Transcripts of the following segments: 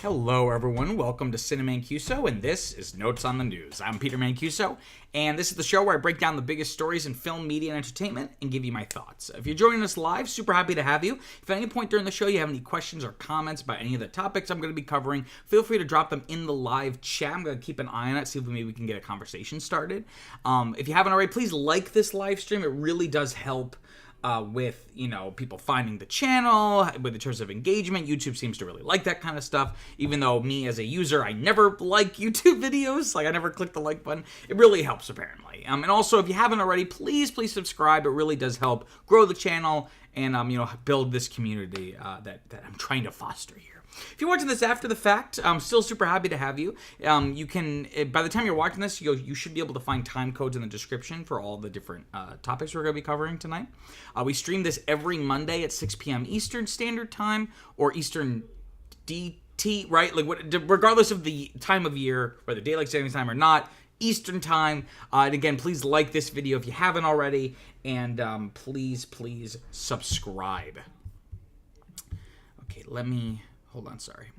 Hello everyone, welcome to Cinema Mancuso, and this is Notes on the News. I'm Peter Mancuso, and this is the show where I break down the biggest stories in film, media, and entertainment and give you my thoughts. If you're joining us live, super happy to have you. If at any point during the show you have any questions or comments about any of the topics I'm going to be covering, feel free to drop them in the live chat. I'm going to keep an eye on it, see if maybe we can get a conversation started. If you haven't already, please like this live stream. It really does help with, people finding the channel, with in terms of engagement. YouTube seems to really like that kind of stuff, even though me as a user, I never like YouTube videos, I never click the like button. It really helps, apparently. And also, if you haven't already, please subscribe. It really does help grow the channel and, build this community that I'm trying to foster here. If you're watching this after the fact, I'm still super happy to have you. You can, by the time you're watching this, you should be able to find time codes in the description for all the different topics we're going to be covering tonight. We stream this every Monday at 6 p.m. Eastern Standard Time, or Eastern DT, right? Regardless of the time of year, whether daylight savings time or not, Eastern Time. And again, please like this video if you haven't already, and please subscribe. Okay, hold on, sorry.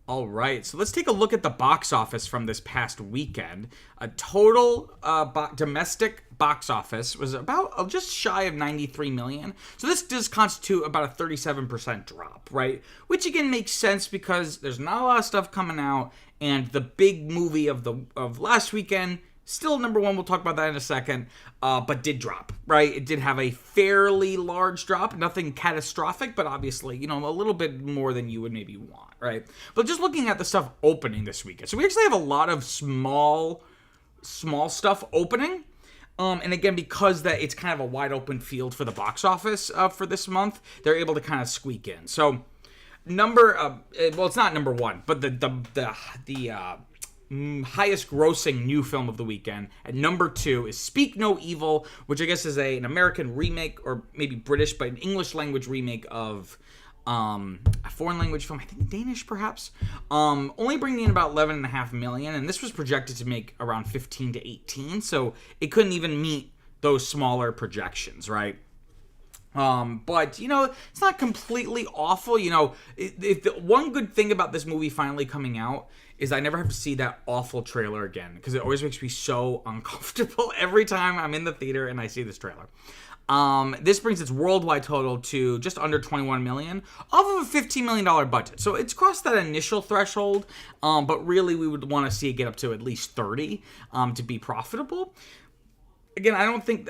All right, so let's take a look at the box office from this past weekend. A total domestic box office was about just shy of 93 million. So this does constitute about a 37% drop, right? Which again makes sense because there's not a lot of stuff coming out, and the big movie of last weekend, still number one, we'll talk about that in a second, but did drop, right? It did have a fairly large drop, nothing catastrophic, but obviously, a little bit more than you would maybe want, right? But just looking at the stuff opening this weekend, so we actually have a lot of small stuff opening, and again, because that it's kind of a wide open field for the box office for this month, they're able to kind of squeak in. So, it's not number one, but the highest grossing new film of the weekend at number 2 is Speak No Evil, which I guess is an American remake, or maybe British, but an English language remake of a foreign language film, I think Danish perhaps, only bringing in about 11.5 million, and this was projected to make around 15 to 18, so it couldn't even meet those smaller projections, right? But, it's not completely awful. If the one good thing about this movie finally coming out is I never have to see that awful trailer again, because it always makes me so uncomfortable every time I'm in the theater and I see this trailer. This brings its worldwide total to just under 21 million off of a $15 million budget. So it's crossed that initial threshold, but really we would want to see it get up to at least 30 to be profitable. Again, I don't think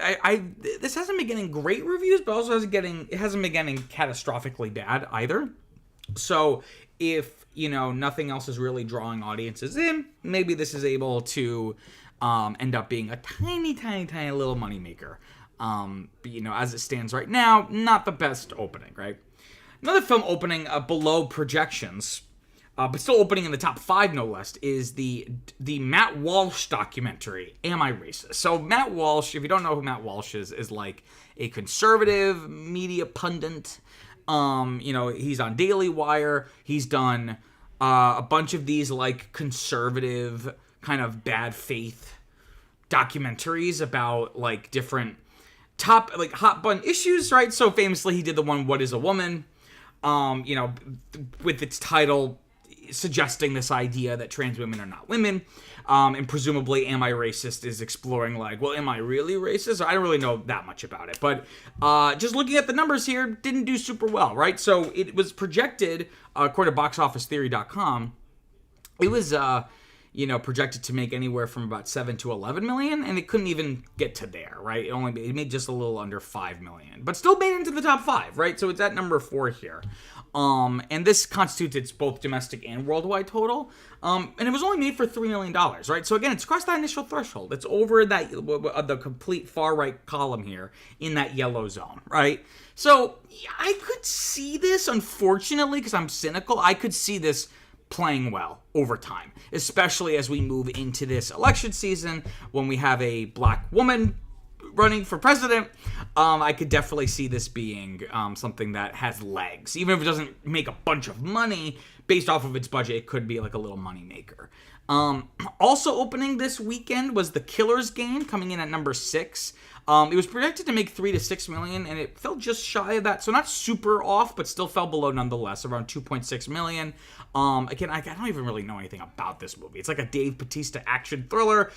this hasn't been getting great reviews, but also it hasn't been getting catastrophically bad either. So if, nothing else is really drawing audiences in, maybe this is able to end up being a tiny little moneymaker. But, as it stands right now, not the best opening, right? Another film opening below projections, but still opening in the top 5, no less, is the Matt Walsh documentary, Am I Racist? So Matt Walsh, if you don't know who Matt Walsh is like a conservative media pundit. He's on Daily Wire. He's done a bunch of these like conservative kind of bad faith documentaries about like different hot button issues, right? So famously he did the one, What is a Woman? With its title suggesting this idea that trans women are not women, and presumably Am I Racist is exploring am I really racist? So I don't really know that much about it, but just looking at the numbers here, didn't do super well, right? So it was projected, according to boxofficetheory.com, it was projected to make anywhere from about 7 to 11 million, and it couldn't even get to there, right? It made just a little under 5 million, but still made it into the top 5, right? So it's at number 4 here. And this constitutes its both domestic and worldwide total. And it was only made for $3 million, right? So again, it's crossed that initial threshold. It's over that the complete far right column here in that yellow zone, right? So I could see this, unfortunately, because I'm cynical, I could see this playing well over time, especially as we move into this election season when we have a black woman running for president. I could definitely see this being something that has legs. Even if it doesn't make a bunch of money based off of its budget, it could be like a little money maker. Also opening this weekend was The Killer's Game, coming in at number 6. It was projected to make 3 to 6 million, and it fell just shy of that. So not super off, but still fell below nonetheless, around 2.6 million. Again, I don't even really know anything about this movie. It's like a Dave Bautista action thriller.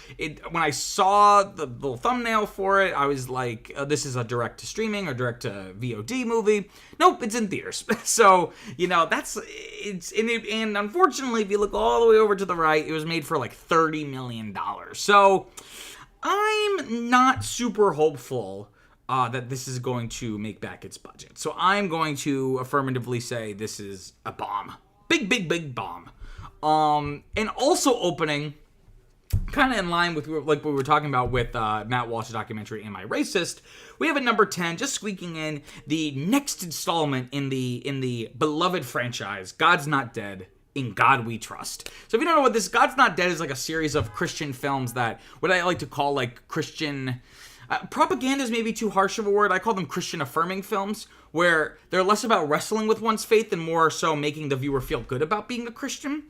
When I saw the little thumbnail for it, I was like, this is a direct-to-streaming or direct-to-VOD movie. Nope, it's in theaters. So, and unfortunately, if you look all the way over to the right, it was made for like $30 million. So I'm not super hopeful that this is going to make back its budget. So I'm going to affirmatively say this is a bomb. Big bomb. And also opening, kind of in line with like what we were talking about with Matt Walsh's documentary Am I Racist, we have at number 10, just squeaking in, the next installment in the beloved franchise, God's Not Dead, In God We Trust. So if you don't know what this, God's Not Dead is like a series of Christian films that, what I like to call like Christian, propaganda is maybe too harsh of a word. I call them Christian affirming films, where they're less about wrestling with one's faith and more so making the viewer feel good about being a Christian.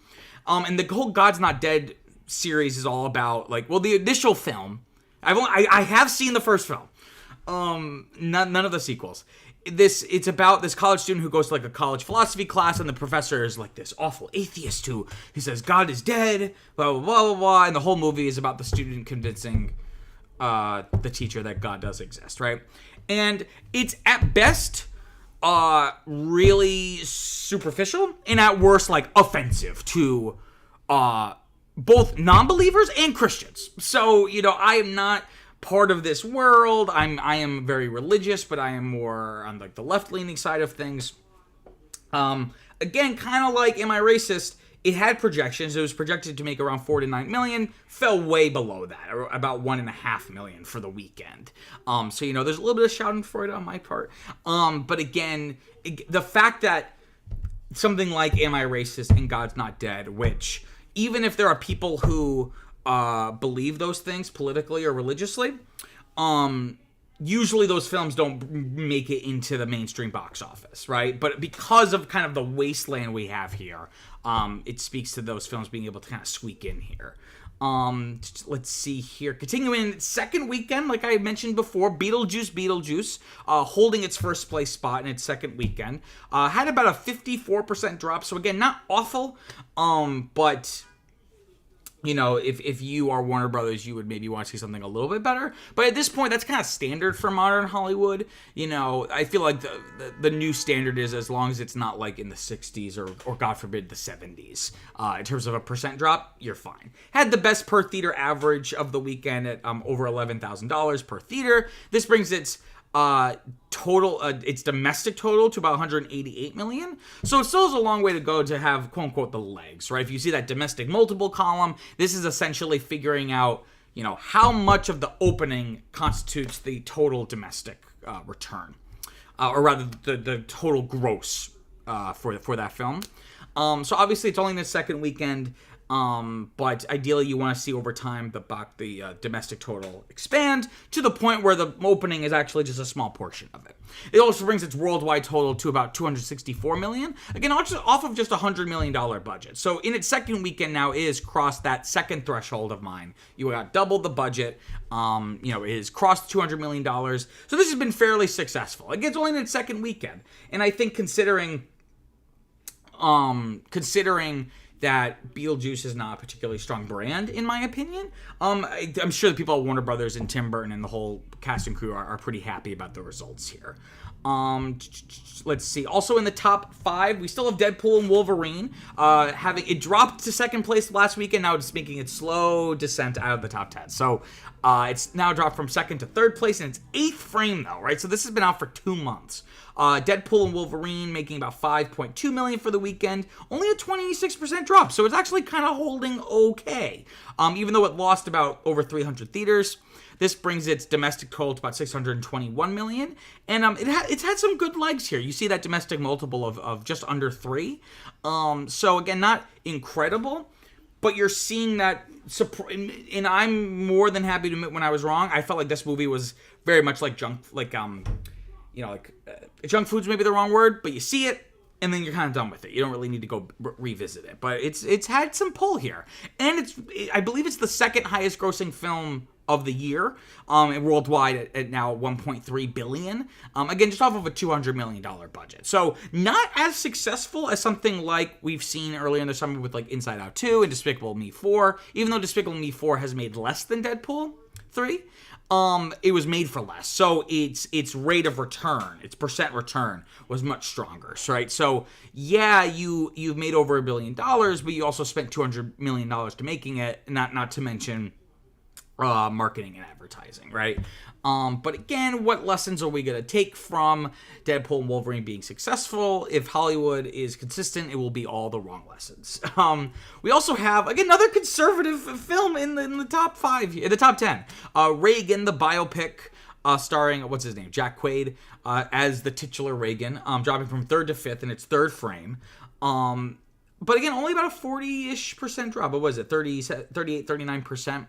And the whole God's Not Dead series is all about, like, well, the initial film, I have seen the first film, none of the sequels. It's about this college student who goes to like a college philosophy class, and the professor is like this awful atheist who says God is dead, blah blah blah blah blah, and the whole movie is about the student convincing the teacher that God does exist, right? And it's at best really superficial, and at worst like offensive to both non-believers and Christians. So, I am not part of this world. I am very religious, but I am more on like the left-leaning side of things. Again, kind of like Am I Racist? It had projections. It was projected to make around 4 to 9 million. Fell way below that, or about 1.5 million for the weekend. So there's a little bit of schadenfreude on my part. But again, the fact that something like Am I Racist and God's Not Dead, which even if there are people who believe those things politically or religiously, usually those films don't make it into the mainstream box office, right? But because of kind of the wasteland we have here, it speaks to those films being able to kind of squeak in here. Let's see here. Continuing second weekend, like I mentioned before, Beetlejuice, holding its first place spot in its second weekend. Had about a 54% drop, so again, not awful, but if you are Warner Brothers, you would maybe want to see something a little bit better. But at this point, that's kind of standard for modern Hollywood. I feel like the new standard is as long as it's not like in the 60s or God forbid, the 70s. In terms of a percent drop, you're fine. Had the best per theater average of the weekend at over $11,000 per theater. This brings its its domestic total to about 188 million. So it still has a long way to go to have quote unquote the legs, right? If you see that domestic multiple column, this is essentially figuring out, how much of the opening constitutes the total domestic return, or rather the total gross for that film. So obviously it's only in the second weekend. But ideally you want to see over time the domestic total expand to the point where the opening is actually just a small portion of it. It also brings its worldwide total to about 264 million. Again, off of just $100 million budget. So in its second weekend now, it has crossed that second threshold of mine. You got double the budget. It has crossed $200 million. So this has been fairly successful. Again, it's only in its second weekend. And I think considering that Beetlejuice is not a particularly strong brand, in my opinion. I'm sure the people at Warner Brothers and Tim Burton and the whole cast and crew are pretty happy about the results here. Let's see. Also in the top 5, we still have Deadpool and Wolverine. It dropped to second place last weekend. Now it's making its slow descent out of the top 10. So it's now dropped from second to third place in its 8th frame, though, right? So this has been out for 2 months. Deadpool and Wolverine making about 5.2 million for the weekend, only a 26% drop, so it's actually kind of holding okay. Even though it lost about over 300 theaters, this brings its domestic total to about 621 million, and it's had some good legs here. You see that domestic multiple of just under 3. So again, not incredible, but you're seeing that, and I'm more than happy to admit when I was wrong. I felt like this movie was very much like junk food's maybe the wrong word, but you see it, and then you're kind of done with it. You don't really need to go revisit it. But it's had some pull here. And I believe it's the second highest grossing film of the year, worldwide at now $1.3 billion. Again, just off of a $200 million budget. So not as successful as something like we've seen earlier in the summer with like Inside Out 2 and Despicable Me 4. Even though Despicable Me 4 has made less than Deadpool 3. It was made for less, so its rate of return, its percent return was much stronger, right? So yeah, you've made over $1 billion, but you also spent $200 million to making it, not to mention marketing and advertising, right? But again, what lessons are we going to take from Deadpool and Wolverine being successful? If Hollywood is consistent, it will be all the wrong lessons. We also have, again, another conservative film in the top 5, in the top 10. Reagan, the biopic, starring, what's his name, Jack Quaid, as the titular Reagan, dropping from 3rd to 5th in its 3rd frame. But again, only about a 40-ish% drop. What was it, 38, 39%?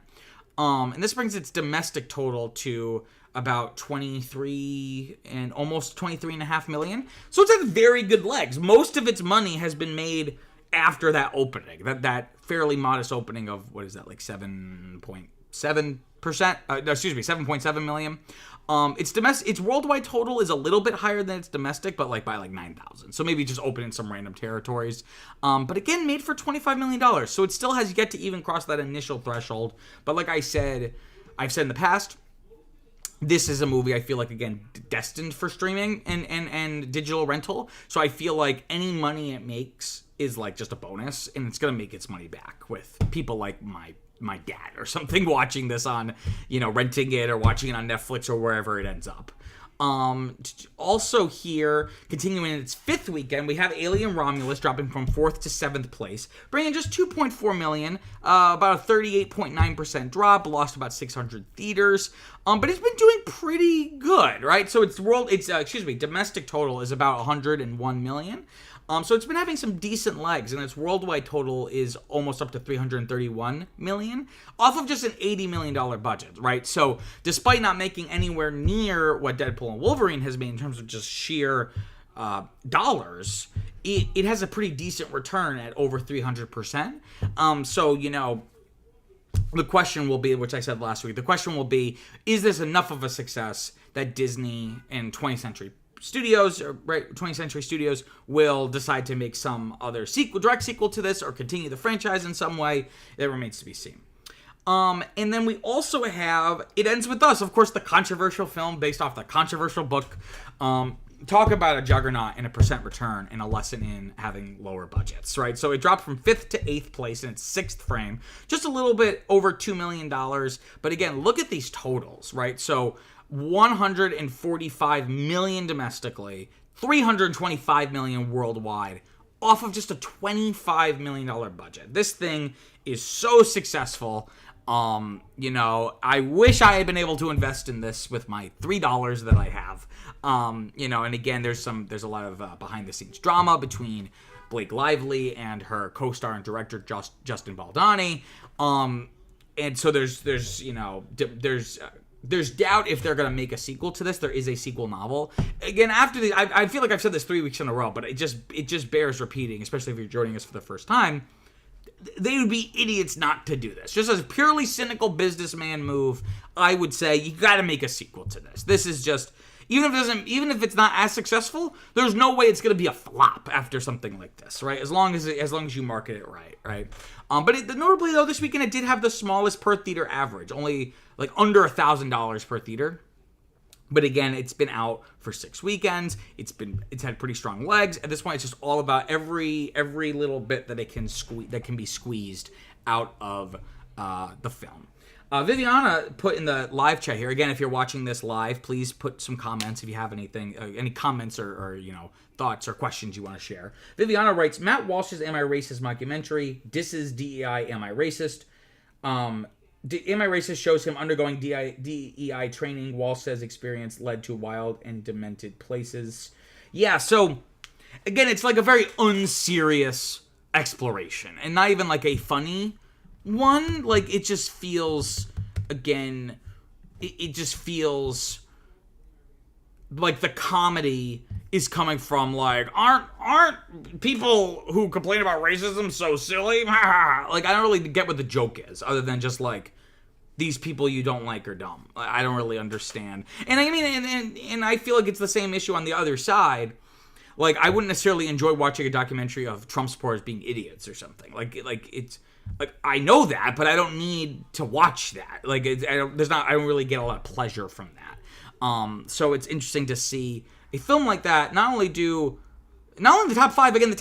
And this brings its domestic total to about 23 and almost 23.5 million. So it's had very good legs. Most of its money has been made after that opening, that fairly modest opening of, what is that, like 7.7%? 7.7 million. Its worldwide total is a little bit higher than its domestic, but like by like 9,000. So maybe just open in some random territories. But again, made for $25 million. So it still has yet to even cross that initial threshold. But like I've said in the past, this is a movie I feel like, again, destined for streaming and digital rental. So I feel like any money it makes is like just a bonus, and it's going to make its money back with people like my dad or something watching this on, renting it or watching it on Netflix or wherever it ends up. Also here, continuing in its 5th weekend, we have Alien Romulus dropping from 4th to 7th place, bringing just 2.4 million, about a 38.9% drop, lost about 600 theaters. But it's been doing pretty good, right? So its domestic total is about 101 million. So it's been having some decent legs, and its worldwide total is almost up to 331 million, off of just an $80 million budget, right? So despite not making anywhere near what Deadpool and Wolverine has made in terms of just sheer dollars, it has a pretty decent return at over 300%. So, the question will be, which I said last week, the question will be, is this enough of a success that Disney and 20th Century Studios will decide to make some other direct sequel to this or continue the franchise in some way? That remains to be seen. And then we also have It Ends With Us, of course, the controversial film based off the controversial book. Talk about a juggernaut and a percent return and a lesson in having lower budgets, right? So it dropped from 5th to 8th place in its 6th frame, just a little bit over $2 million. But again, look at these totals, right? So 145 million domestically, 325 million worldwide, off of just a $25 million budget. This thing is so successful. I wish I had been able to invest in this with my $3 that I have. And again, there's a lot of behind the scenes drama between Blake Lively and her co-star and director Justin Baldoni. And so there's doubt if they're going to make a sequel to this. There is a sequel novel. Again, after the, I feel like I've said this 3 weeks in a row, but it just bears repeating, especially if you're joining us for the first time. They would be idiots not to do this. Just as a purely cynical businessman move, I would say you got to make a sequel to this. This is just, even if it's not as successful, there's no way it's going to be a flop after something like this, right? As long as you market it right? But notably though, this weekend it did have the smallest per theater average, only like under $1,000 per theater. But again, it's been out for 6 weekends. It's had pretty strong legs. At this point, it's just all about every little bit that it can be squeezed out of the film. Viviana put in the live chat here. Again, if you're watching this live, please put some comments if you have anything, any comments or thoughts or questions you want to share. Viviana writes, Matt Walsh's Am I Racist mockumentary disses DEI Am I Racist. Am I Racist shows him undergoing DEI training. Walsh says experience led to wild and demented places. Yeah, so again, it's like a very unserious exploration and not even like a funny one. Like it just feels, again, it just feels like the comedy is coming from like, aren't people who complain about racism so silly? Like, I don't really get what the joke is, other than just like, these people you don't like are dumb. I don't really understand. And I mean, and I feel like it's the same issue on the other side. Like, I wouldn't necessarily enjoy watching a documentary of Trump supporters being idiots or something. Like it's like, I know that, but I don't need to watch that. Like, I don't really get a lot of pleasure from that. So it's interesting to see a film like that not only in the top 5, again,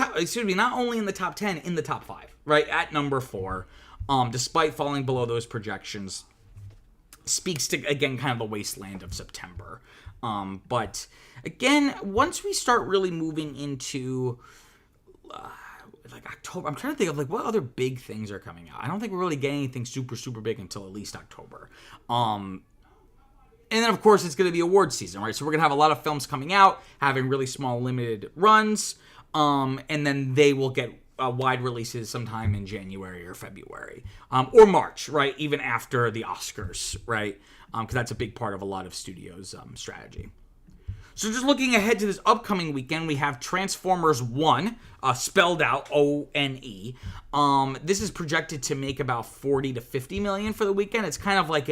not only in the top 10, in the top 5, right? At number 4. Despite falling below those projections, speaks to, again, kind of the wasteland of September. But, again, once we start really moving into, like, October, I'm trying to think of, like, what other big things are coming out. I don't think we're really getting anything super, super big until at least October. And then, of course, it's going to be award season, right? So we're going to have a lot of films coming out, having really small, limited runs, and then they will get wide releases sometime in January or February, or March, right? Even after the Oscars, right? Because that's a big part of a lot of studios' strategy. So just looking ahead to this upcoming weekend, we have Transformers 1, spelled out O-N-E. This is projected to make about 40 to 50 million for the weekend. It's kind of like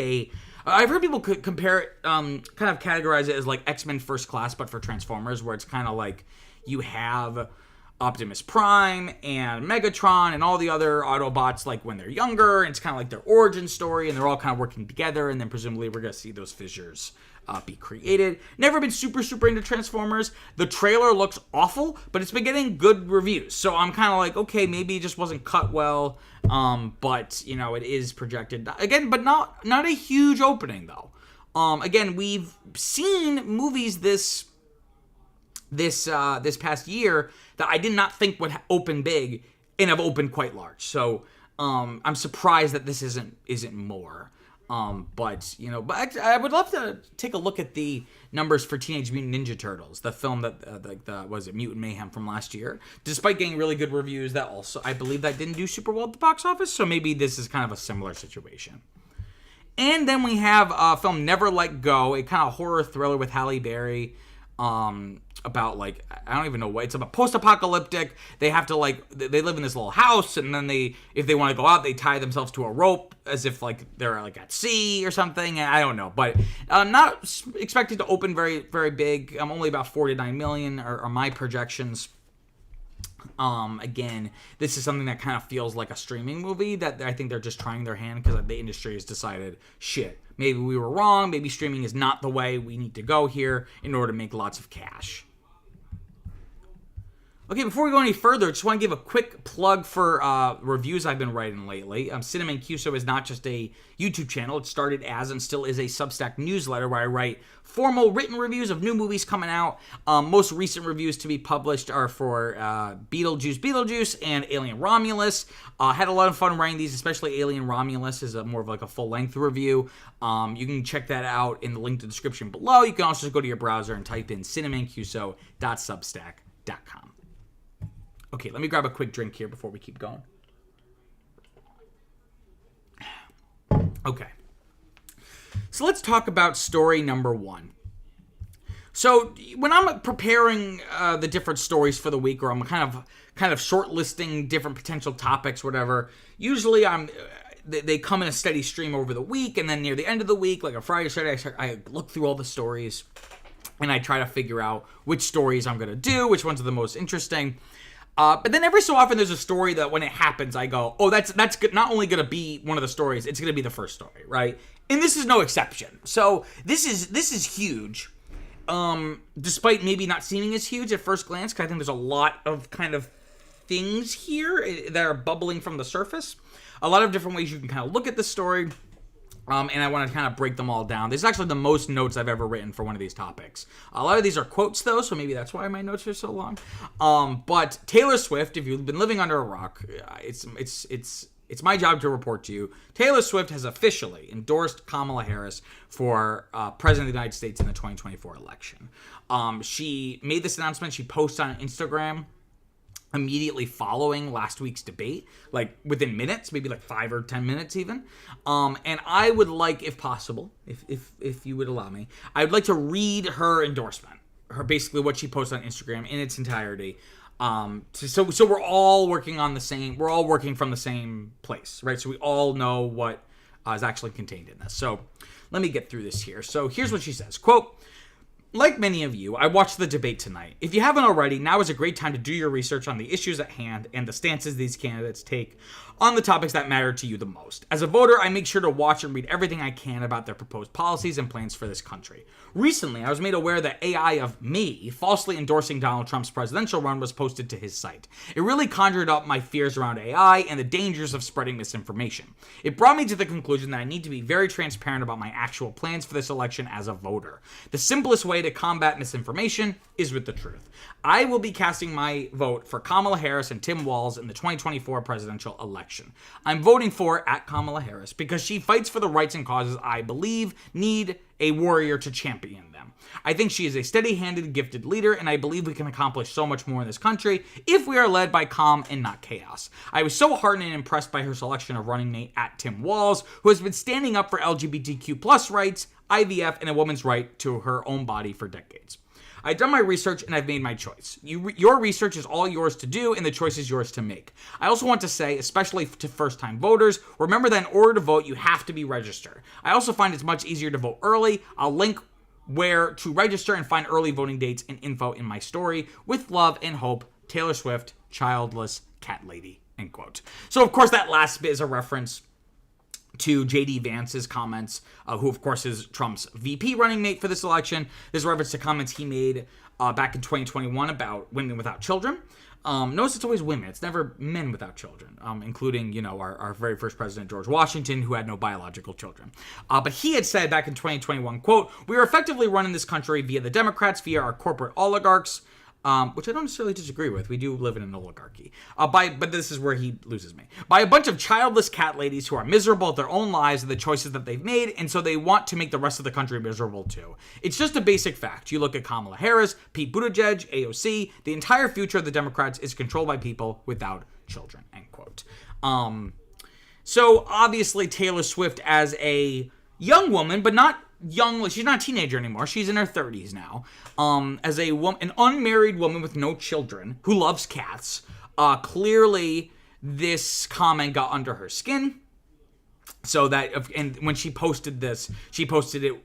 I've heard people compare it, kind of categorize it as like X-Men First Class, but for Transformers, where it's kind of like you have Optimus Prime and Megatron and all the other Autobots, like when they're younger, and it's kind of like their origin story, and they're all kind of working together, and then presumably we're going to see those fissures be created. Never been super, super into Transformers. The trailer looks awful, but it's been getting good reviews, so I'm kind of like, okay, maybe it just wasn't cut well, but, you know, it is projected. Again, but not a huge opening, though. Again, we've seen movies this past year that I did not think would open big and have opened quite large. So I'm surprised that this isn't more. But you know, but I would love to take a look at the numbers for Teenage Mutant Ninja Turtles, the film that was it Mutant Mayhem from last year. Despite getting really good reviews, that also, I believe, that didn't do super well at the box office. So maybe this is kind of a similar situation. And then we have a film, Never Let Go, a kind of horror thriller with Halle Berry. About, like, I don't even know what, it's about post-apocalyptic. They have to, like, they live in this little house, and then if they want to go out, they tie themselves to a rope as if, like, they're, like, at sea or something, and I don't know, but not expected to open very, very big. Only about 49 million are my projections. Again, this is something that kind of feels like a streaming movie that I think they're just trying their hand because the industry has decided, shit, maybe we were wrong. Maybe streaming is not the way we need to go here in order to make lots of cash. Okay, before we go any further, I just want to give a quick plug for reviews I've been writing lately. CinemaQso is not just a YouTube channel. It started as and still is a Substack newsletter where I write formal written reviews of new movies coming out. Most recent reviews to be published are for Beetlejuice, and Alien Romulus. Had a lot of fun writing these, especially Alien Romulus is more of like a full-length review. You can check that out in the link to the description below. You can also just go to your browser and type in cinemancuso.substack.com. Okay, let me grab a quick drink here before we keep going. Okay. So let's talk about story number 1. So when I'm preparing the different stories for the week, or I'm kind of shortlisting different potential topics, whatever, usually they come in a steady stream over the week, and then near the end of the week, like a Friday, Saturday, I look through all the stories, and I try to figure out which stories I'm going to do, which ones are the most interesting. But then every so often there's a story that when it happens, I go, oh, that's not only going to be one of the stories, it's going to be the first story, right? And this is no exception. So this is huge, despite maybe not seeming as huge at first glance, because I think there's a lot of kind of things here that are bubbling from the surface. A lot of different ways you can kind of look at the story. And I want to kind of break them all down. This is actually the most notes I've ever written for one of these topics. A lot of these are quotes, though, so maybe that's why my notes are so long. But Taylor Swift, if you've been living under a rock, it's my job to report to you. Taylor Swift has officially endorsed Kamala Harris for President of the United States in the 2024 election. She made this announcement. She posted on Instagram. immediately following last week's debate, like within minutes, maybe like 5 or 10 minutes even. And I would like, if possible, if you would allow me, I would like to read her endorsement, her basically what she posted on Instagram in its entirety. So we're all working from the same place, right? So we all know what is actually contained in this. So let me get through this here. So here's what she says, quote, "Like many of you, I watched the debate tonight. If you haven't already, now is a great time to do your research on the issues at hand and the stances these candidates take on the topics that matter to you the most. As a voter, I make sure to watch and read everything I can about their proposed policies and plans for this country. Recently, I was made aware that AI of me falsely endorsing Donald Trump's presidential run was posted to his site. It really conjured up my fears around AI and the dangers of spreading misinformation. It brought me to the conclusion that I need to be very transparent about my actual plans for this election as a voter. The simplest way to combat misinformation is with the truth. I will be casting my vote for Kamala Harris and Tim Walz in the 2024 presidential election. I'm voting for Kamala Harris because she fights for the rights and causes I believe need a warrior to champion them. I think she is a steady-handed, gifted leader, and I believe we can accomplish so much more in this country if we are led by calm and not chaos. I was so heartened and impressed by her selection of running mate Tim Walz, who has been standing up for LGBTQ+ rights, IVF, and a woman's right to her own body for decades. I've done my research and I've made my choice. Your research is all yours to do and the choice is yours to make. I also want to say, especially to first-time voters, remember that in order to vote, you have to be registered. I also find it's much easier to vote early. I'll link where to register and find early voting dates and info in my story. With love and hope, Taylor Swift, childless cat lady, end quote. So, of course, that last bit is a reference to J.D. Vance's comments, who, of course, is Trump's VP running mate for this election. This is a reference to comments he made back in 2021 about women without children. Notice it's always women. It's never men without children, including, our very first president, George Washington, who had no biological children. But he had said back in 2021, quote, "We are effectively running this country via the Democrats, via our corporate oligarchs," which I don't necessarily disagree with. We do live in an oligarchy. But this is where he loses me. "By a bunch of childless cat ladies who are miserable at their own lives and the choices that they've made, and so they want to make the rest of the country miserable too. It's just a basic fact. You look at Kamala Harris, Pete Buttigieg, AOC, the entire future of the Democrats is controlled by people without children," end quote. So obviously Taylor Swift, as a young woman, but not young, she's not a teenager anymore. She's in her 30s now. As an unmarried woman with no children who loves cats, clearly this comment got under her skin. So that, and when she posted this, she posted it,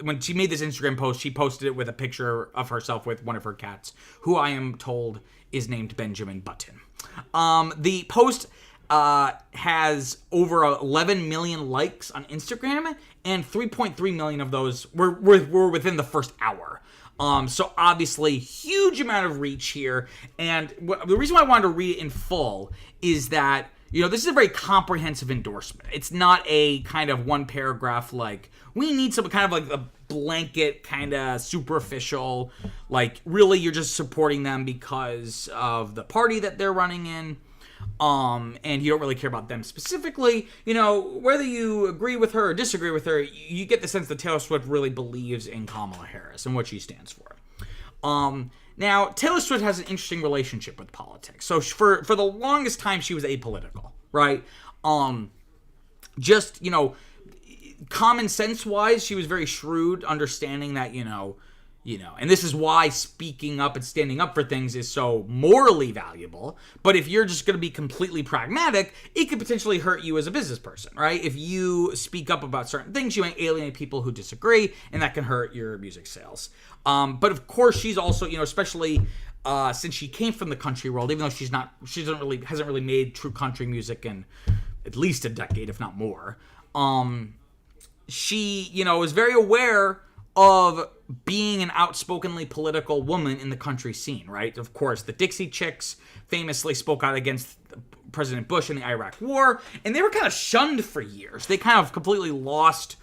when she made this Instagram post, she posted it with a picture of herself with one of her cats, who I am told is named Benjamin Button. The post has over 11 million likes on Instagram, and 3.3 million of those were within the first hour. So obviously, huge amount of reach here. And the reason why I wanted to read it in full is that, this is a very comprehensive endorsement. It's not a kind of one paragraph, like, we need some kind of like a blanket kind of superficial, like, really you're just supporting them because of the party that they're running in. And you don't really care about them specifically. Whether you agree with her or disagree with her, you get the sense that Taylor Swift really believes in Kamala Harris and what she stands for. Now, Taylor Swift has an interesting relationship with politics. So for the longest time, she was apolitical, right? Common sense-wise, she was very shrewd, understanding that, and this is why speaking up and standing up for things is so morally valuable. But if you're just going to be completely pragmatic, it could potentially hurt you as a business person, right? If you speak up about certain things, you might alienate people who disagree, and that can hurt your music sales. But of course, she's also, especially since she came from the country world, even though hasn't really made true country music in at least a decade, if not more. She, is very aware of being an outspokenly political woman in the country scene, right? Of course, the Dixie Chicks famously spoke out against President Bush in the Iraq War, and they were kind of shunned for years. They kind of completely lost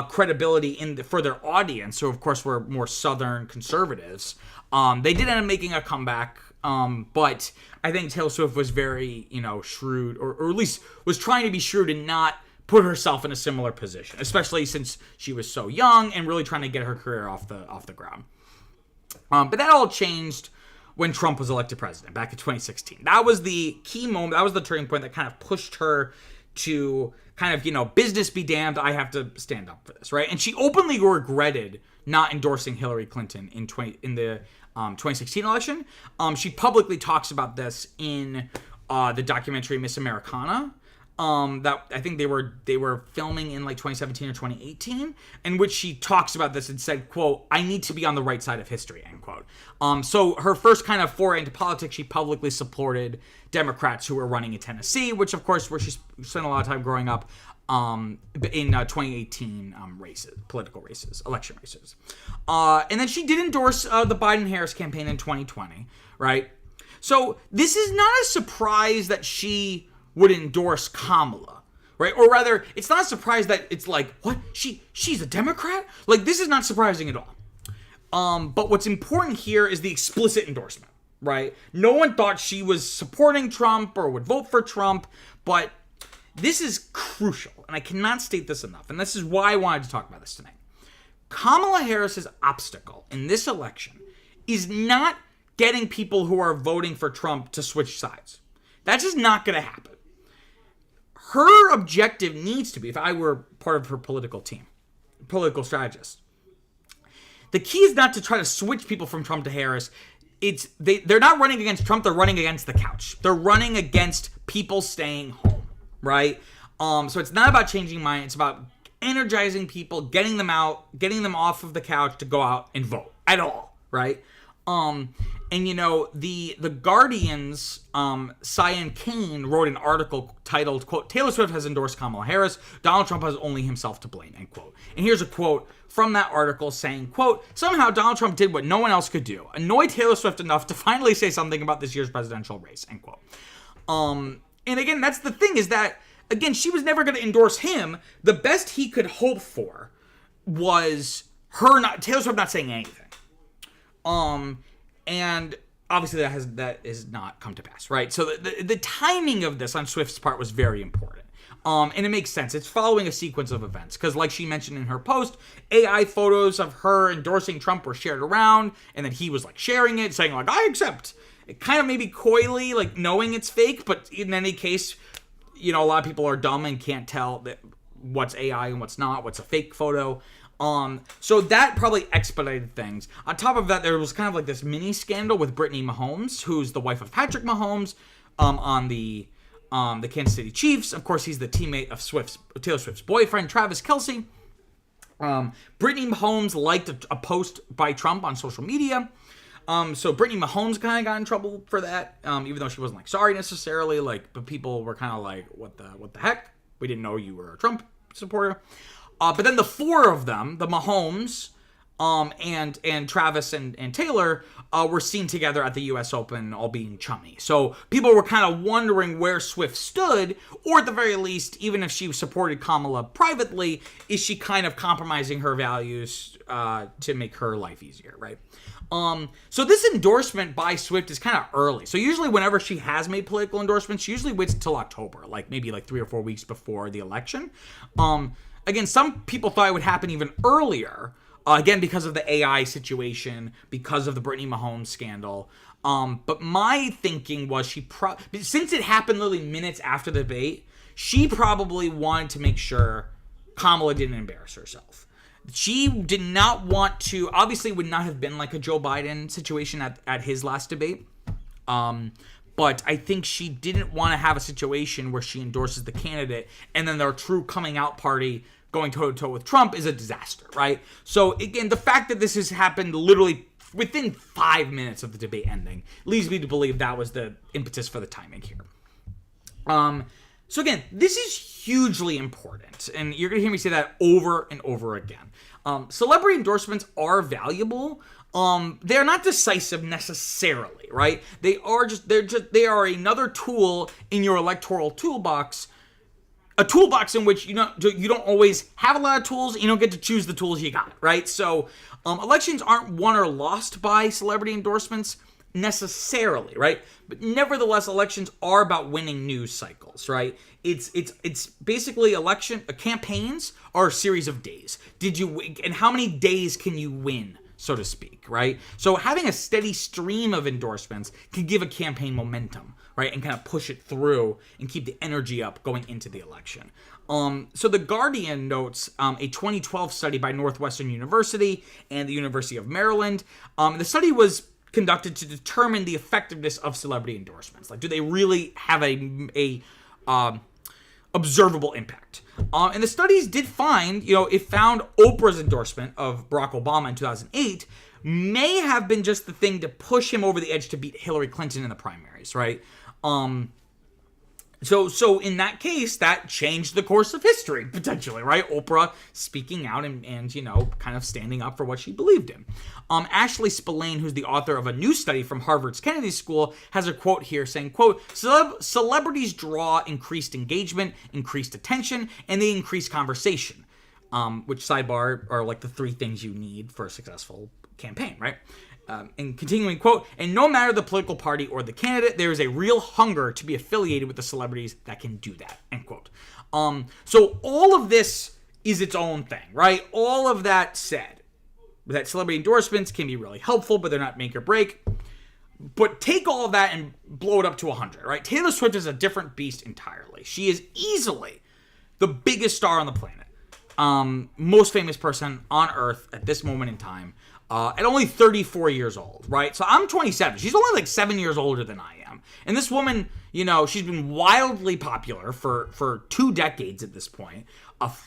credibility for their audience, who of course were more Southern conservatives. They did end up making a comeback, but I think Taylor Swift was very, shrewd, or at least was trying to be shrewd and not put herself in a similar position, especially since she was so young and really trying to get her career off the ground. But that all changed when Trump was elected president back in 2016. That was the key moment. That was the turning point that kind of pushed her to kind of, business be damned, I have to stand up for this, right? And she openly regretted not endorsing Hillary Clinton in the 2016 election. She publicly talks about this in the documentary Miss Americana, that I think they were filming in like 2017 or 2018, in which she talks about this and said, quote, "I need to be on the right side of history," end quote. So her first kind of foray into politics, she publicly supported Democrats who were running in Tennessee, which of course where she spent a lot of time growing up, in 2018 political races, election races. And then she did endorse the Biden-Harris campaign in 2020, right? So this is not a surprise that she would endorse Kamala, right? Or rather, it's not a surprise that it's like, what? She's a Democrat? Like, this is not surprising at all. But what's important here is the explicit endorsement, right? No one thought she was supporting Trump or would vote for Trump, but this is crucial, and I cannot state this enough, and this is why I wanted to talk about this tonight. Kamala Harris's obstacle in this election is not getting people who are voting for Trump to switch sides. That's just not going to happen. Her objective needs to be, if I were part of her political team, political strategist, the key is not to try to switch people from Trump to Harris. They're not running against Trump, they're running against the couch. They're running against people staying home, right? So it's not about changing minds, it's about energizing people, getting them out, getting them off of the couch to go out and vote at all, right? And the Guardian's Cyan Kane wrote an article titled, quote, "Taylor Swift has endorsed Kamala Harris. Donald Trump has only himself to blame," end quote. And here's a quote from that article saying, quote, "Somehow Donald Trump did what no one else could do, annoyed Taylor Swift enough to finally say something about this year's presidential race," end quote. And again, that's the thing, is that, again, she was never going to endorse him. The best he could hope for was Taylor Swift not saying anything. And obviously that has not come to pass, right? So the timing of this on Swift's part was very important. And it makes sense. It's following a sequence of events, because like she mentioned in her post, AI photos of her endorsing Trump were shared around, and then he was like sharing it, saying like, "I accept." It kind of maybe coyly, like knowing it's fake, but in any case, a lot of people are dumb and can't tell what's AI and what's not, what's a fake photo. So that probably expedited things. On top of that, there was kind of like this mini scandal with Brittany Mahomes, who's the wife of Patrick Mahomes, on the Kansas City Chiefs. Of course, he's the teammate of Taylor Swift's boyfriend, Travis Kelce. Brittany Mahomes liked a post by Trump on social media. So Brittany Mahomes kind of got in trouble for that, even though she wasn't like sorry necessarily, but people were kind of like, what the heck? We didn't know you were a Trump supporter. But then the four of them, the Mahomes, and Travis and Taylor, were seen together at the U.S. Open, all being chummy. So people were kind of wondering where Swift stood, or at the very least, even if she supported Kamala privately, is she kind of compromising her values to make her life easier, right? So this endorsement by Swift is kind of early. So usually whenever she has made political endorsements, she usually waits until October, maybe 3 or 4 weeks before the election. Again, some people thought it would happen even earlier, again, because of the AI situation, because of the Brittany Mahomes scandal. But my thinking was since it happened literally minutes after the debate, she probably wanted to make sure Kamala didn't embarrass herself. She did not want to, obviously would not have been like a Joe Biden situation at his last debate. But I think she didn't want to have a situation where she endorses the candidate and then their true coming out party going toe-to-toe with Trump is a disaster, right? So again, the fact that this has happened literally within 5 minutes of the debate ending leads me to believe that was the impetus for the timing here. So again, this is hugely important, and you're going to hear me say that over and over again. Celebrity endorsements are valuable. They're not decisive necessarily, right? They are another tool in your electoral toolbox. A toolbox in which you don't always have a lot of tools. You don't get to choose the tools you got, right? So elections aren't won or lost by celebrity endorsements necessarily, right? But nevertheless, elections are about winning news cycles, right? It's basically campaigns are a series of days. And how many days can you win so to speak, right? So having a steady stream of endorsements can give a campaign momentum, right, and kind of push it through and keep the energy up going into the election. So The Guardian notes a 2012 study by Northwestern University and the University of Maryland. The study was conducted to determine the effectiveness of celebrity endorsements. Like, do they really have a observable impact? And the studies did find, it found Oprah's endorsement of Barack Obama in 2008 may have been just the thing to push him over the edge to beat Hillary Clinton in the primaries, right? So in that case, that changed the course of history, potentially, right? Oprah speaking out and kind of standing up for what she believed in. Ashley Spillane, who's the author of a new study from Harvard's Kennedy School, has a quote here saying, quote, celebrities draw increased engagement, increased attention, and they increase conversation, which, sidebar, are like the three things you need for a successful campaign, right? And continuing, quote, and no matter the political party or the candidate, there is a real hunger to be affiliated with the celebrities that can do that, end quote. So all of this is its own thing, right? All of that said, that celebrity endorsements can be really helpful, but they're not make or break. But take all of that and blow it up to 100, right? Taylor Swift is a different beast entirely. She is easily the biggest star on the planet. Most famous person on earth at this moment in time. At only 34 years old, right? So I'm 27. She's only like 7 years older than I am. And this woman, she's been wildly popular for 2 decades at this point.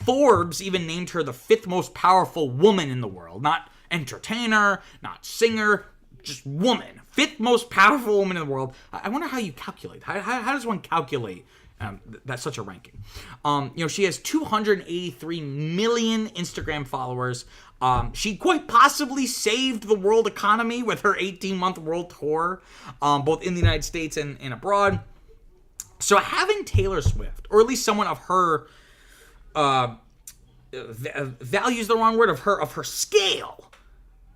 Forbes even named her the 5th most powerful woman in the world. Not entertainer, not singer, just woman. 5th most powerful woman in the world. I wonder how you calculate. How does one calculate that's such a ranking? She has 283 million Instagram followers. She quite possibly saved the world economy with her 18-month world tour, both in the United States and abroad. So having Taylor Swift, or at least someone of her values the wrong word, of her scale,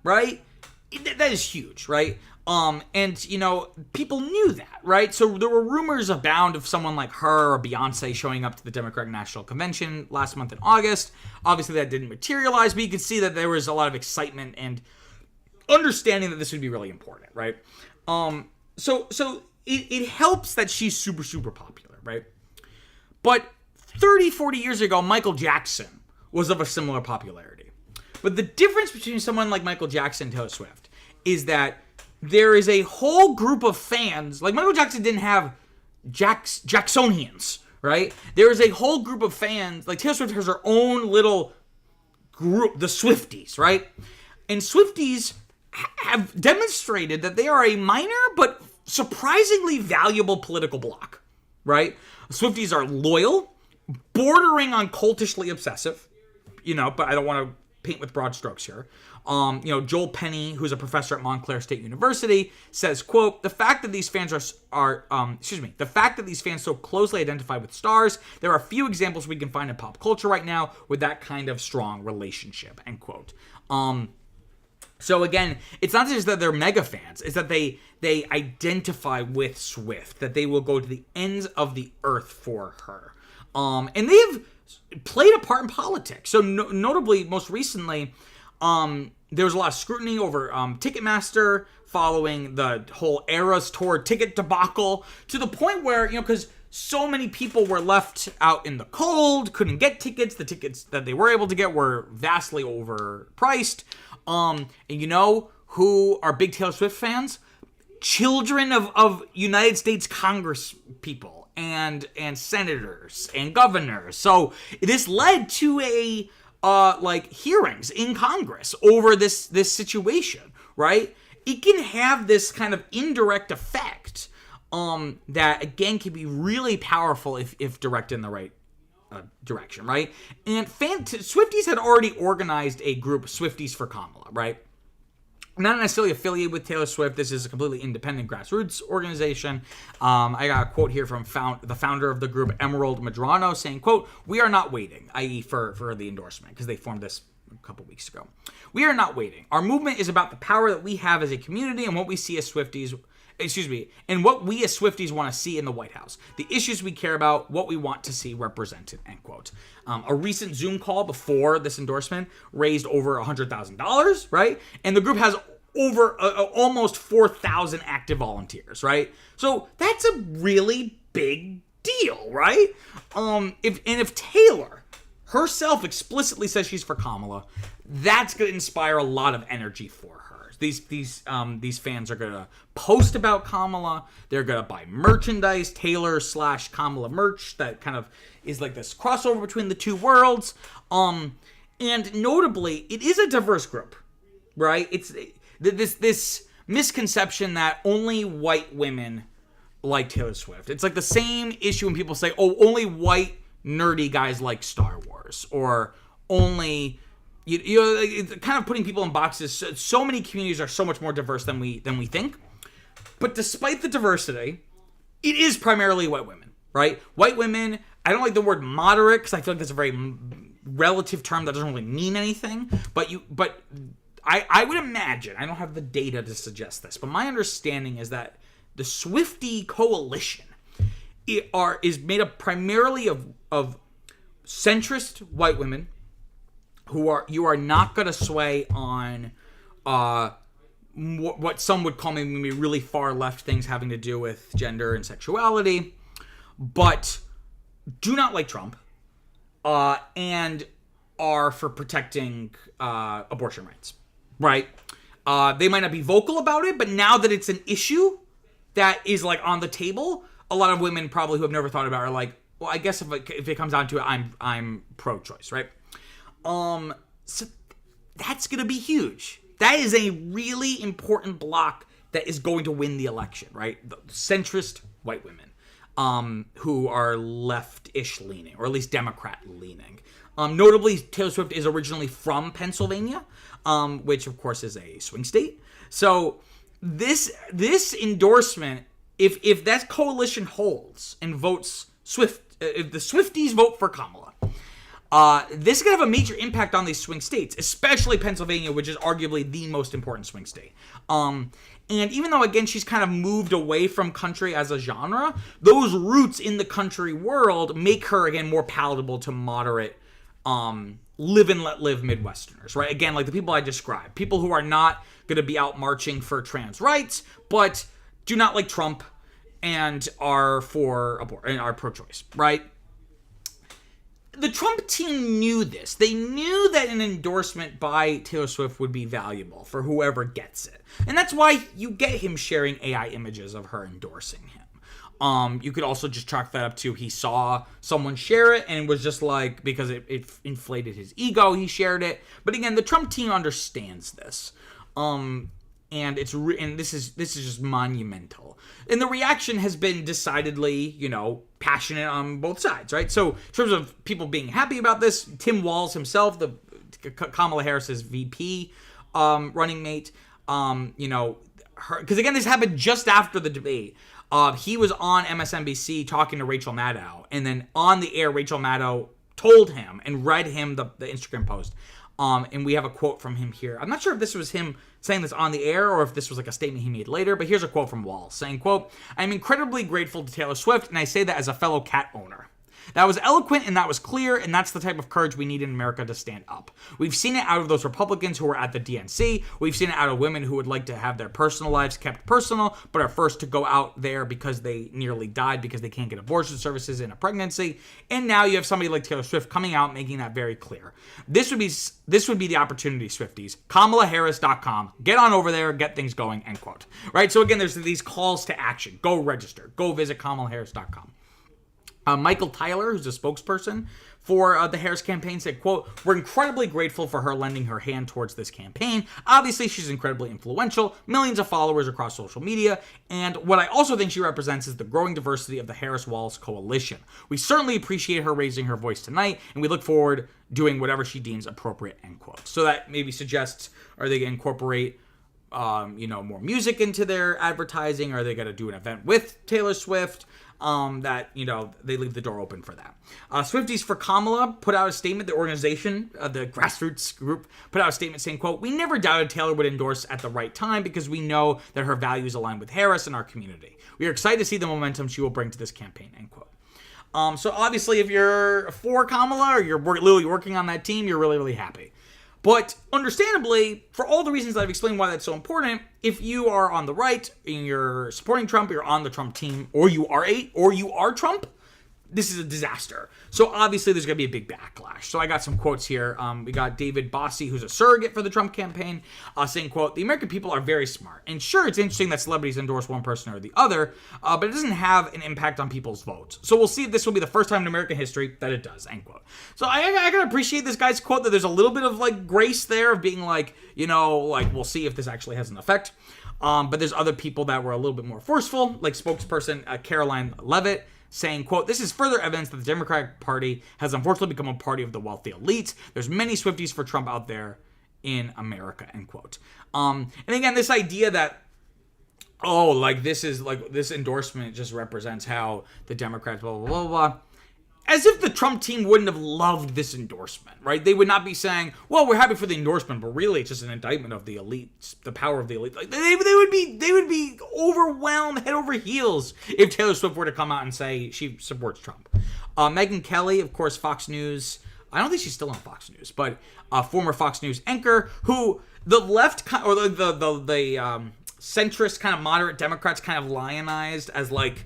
right? That is huge, right? And people knew that, right? So there were rumors abound of someone like her or Beyonce showing up to the Democratic National Convention last month in August. Obviously that didn't materialize, but you could see that there was a lot of excitement and understanding that this would be really important, right? So it helps that she's super, super popular, right? But 30, 40 years ago, Michael Jackson was of a similar popularity. But the difference between someone like Michael Jackson and Taylor Swift is that there is a whole group of fans. Like, Michael Jackson didn't have Jacksonians, right? There is a whole group of fans. Like, Taylor Swift has her own little group, the Swifties, right? And Swifties have demonstrated that they are a minor but surprisingly valuable political bloc, right? Swifties are loyal, bordering on cultishly obsessive, but I don't want to paint with broad strokes here. Joel Penny, who's a professor at Montclair State University, says, quote, the fact that these fans the fact that these fans so closely identify with stars, there are few examples we can find in pop culture right now with that kind of strong relationship, end quote. So again, it's not just that they're mega fans, it's that they identify with Swift, that they will go to the ends of the earth for her. And they have played a part in politics. So notably, most recently, there was a lot of scrutiny over Ticketmaster following the whole Eras Tour ticket debacle, to the point where, because so many people were left out in the cold, couldn't get tickets. The tickets that they were able to get were vastly overpriced. And who are big Taylor Swift fans? Children of United States Congress people and senators and governors. So this led to hearings in Congress over this situation, right? It can have this kind of indirect effect that, again, can be really powerful if directed in the right direction, right? And Swifties had already organized a group, Swifties for Kamala, right? Not necessarily affiliated with Taylor Swift. This is a completely independent grassroots organization. I got a quote here from the founder of the group, Emerald Madrano, saying, quote, we are not waiting, i.e. for the endorsement, because they formed this a couple weeks ago. We are not waiting. Our movement is about the power that we have as a community and what we see as Swifties and what we as Swifties want to see in the White House, the issues we care about, what we want to see represented, end quote. A recent Zoom call before this endorsement raised over $100,000, right? And the group has over almost 4,000 active volunteers, right? So that's a really big deal, right? If Taylor herself explicitly says she's for Kamala, that's going to inspire a lot of energy for her. These fans are going to post about Kamala. They're going to buy merchandise, Taylor/Kamala merch that kind of is like this crossover between the two worlds. And notably, it is a diverse group, right? It's this misconception that only white women like Taylor Swift. It's like the same issue when people say, oh, only white nerdy guys like Star Wars, or only... You know, it's kind of putting people in boxes. So many communities are so much more diverse than we think. But despite the diversity, it is primarily white women, right? White women, I don't like the word moderate because I feel like that's a very relative term that doesn't really mean anything. But I would imagine, I don't have the data to suggest this, but my understanding is that the Swiftie coalition is made up primarily of centrist white women, you are not going to sway on what some would call maybe really far left things having to do with gender and sexuality, but do not like Trump, and are for protecting abortion rights, right? They might not be vocal about it, but now that it's an issue that is like on the table, a lot of women probably who have never thought about it are like, well, I guess if it comes down to it, I'm pro-choice, right? So that's going to be huge. That is a really important block that is going to win the election, right? The centrist white women, who are left-ish leaning, or at least Democrat leaning. Notably, Taylor Swift is originally from Pennsylvania, which of course is a swing state. So this endorsement, if that coalition holds and votes if the Swifties vote for Kamala, this is going to have a major impact on these swing states, especially Pennsylvania, which is arguably the most important swing state. And even though, again, she's kind of moved away from country as a genre, those roots in the country world make her, again, more palatable to moderate, live and let live Midwesterners, right? Again, like the people I described, people who are not going to be out marching for trans rights, but do not like Trump and are pro-choice, right? The Trump team knew this. They knew that an endorsement by Taylor Swift would be valuable for whoever gets it. And that's why you get him sharing AI images of her endorsing him. You could also just chalk that up to he saw someone share it and was just like, because it inflated his ego, he shared it. But again, the Trump team understands this. And this is just monumental. And the reaction has been decidedly, passionate on both sides, right? So in terms of people being happy about this, Tim Walz himself, the Kamala Harris's VP running mate, because again, this happened just after the debate. He was on MSNBC talking to Rachel Maddow, and then on the air, Rachel Maddow told him and read him the Instagram post. And we have a quote from him here. I'm not sure if this was him saying this on the air or if this was like a statement he made later, but here's a quote from Walz saying, quote, "I'm incredibly grateful to Taylor Swift, and I say that as a fellow cat owner. That was eloquent and that was clear, and that's the type of courage we need in America to stand up. We've seen it out of those Republicans who were at the DNC. We've seen it out of women who would like to have their personal lives kept personal, but are first to go out there because they nearly died because they can't get abortion services in a pregnancy. And now you have somebody like Taylor Swift coming out making that very clear. This would be the opportunity, Swifties. KamalaHarris.com. Get on over there, get things going," end quote. Right? So again, there's these calls to action. Go register. Go visit KamalaHarris.com. Michael Tyler, who's a spokesperson for the Harris campaign, said, quote, "We're incredibly grateful for her lending her hand towards this campaign. Obviously, she's incredibly influential, millions of followers across social media, and what I also think she represents is the growing diversity of the Harris-Walz coalition. We certainly appreciate her raising her voice tonight, and we look forward doing whatever she deems appropriate," end quote. So that maybe suggests, are they going to incorporate more music into their advertising? Are they going to do an event with Taylor Swift? That they leave the door open for that. Swifties for Kamala put out a statement. The organization, the grassroots group, put out a statement saying, quote, "We never doubted Taylor would endorse at the right time because we know that her values align with Harris and our community. We are excited to see the momentum she will bring to this campaign," end quote. So obviously, if you're for Kamala or you're literally working on that team, you're really, really happy. But understandably, for all the reasons that I've explained why that's so important, if you are on the right and you're supporting Trump, you're on the Trump team, or you are Trump, this is a disaster. So obviously there's going to be a big backlash. So I got some quotes here. We got David Bossie, who's a surrogate for the Trump campaign, saying, quote, "The American people are very smart. And sure, it's interesting that celebrities endorse one person or the other, but it doesn't have an impact on people's votes. So we'll see if this will be the first time in American history that it does," end quote. So I gotta appreciate this guy's quote, that there's a little bit of like grace there of being like, we'll see if this actually has an effect. But there's other people that were a little bit more forceful, like spokesperson Caroline Levitt, saying, quote, "This is further evidence that the Democratic Party has unfortunately become a party of the wealthy elites. There's many Swifties for Trump out there in America," end quote. And again, this idea that, this endorsement just represents how the Democrats, blah, blah, blah, blah. As if the Trump team wouldn't have loved this endorsement, right? They would not be saying, "Well, we're happy for the endorsement," but really it's just an indictment of the elites, the power of the elite. Like they would be overwhelmed head over heels if Taylor Swift were to come out and say she supports Trump. Megyn Kelly, of course, Fox News. I don't think she's still on Fox News, but former Fox News anchor who the left or the centrist kind of moderate Democrats kind of lionized as like,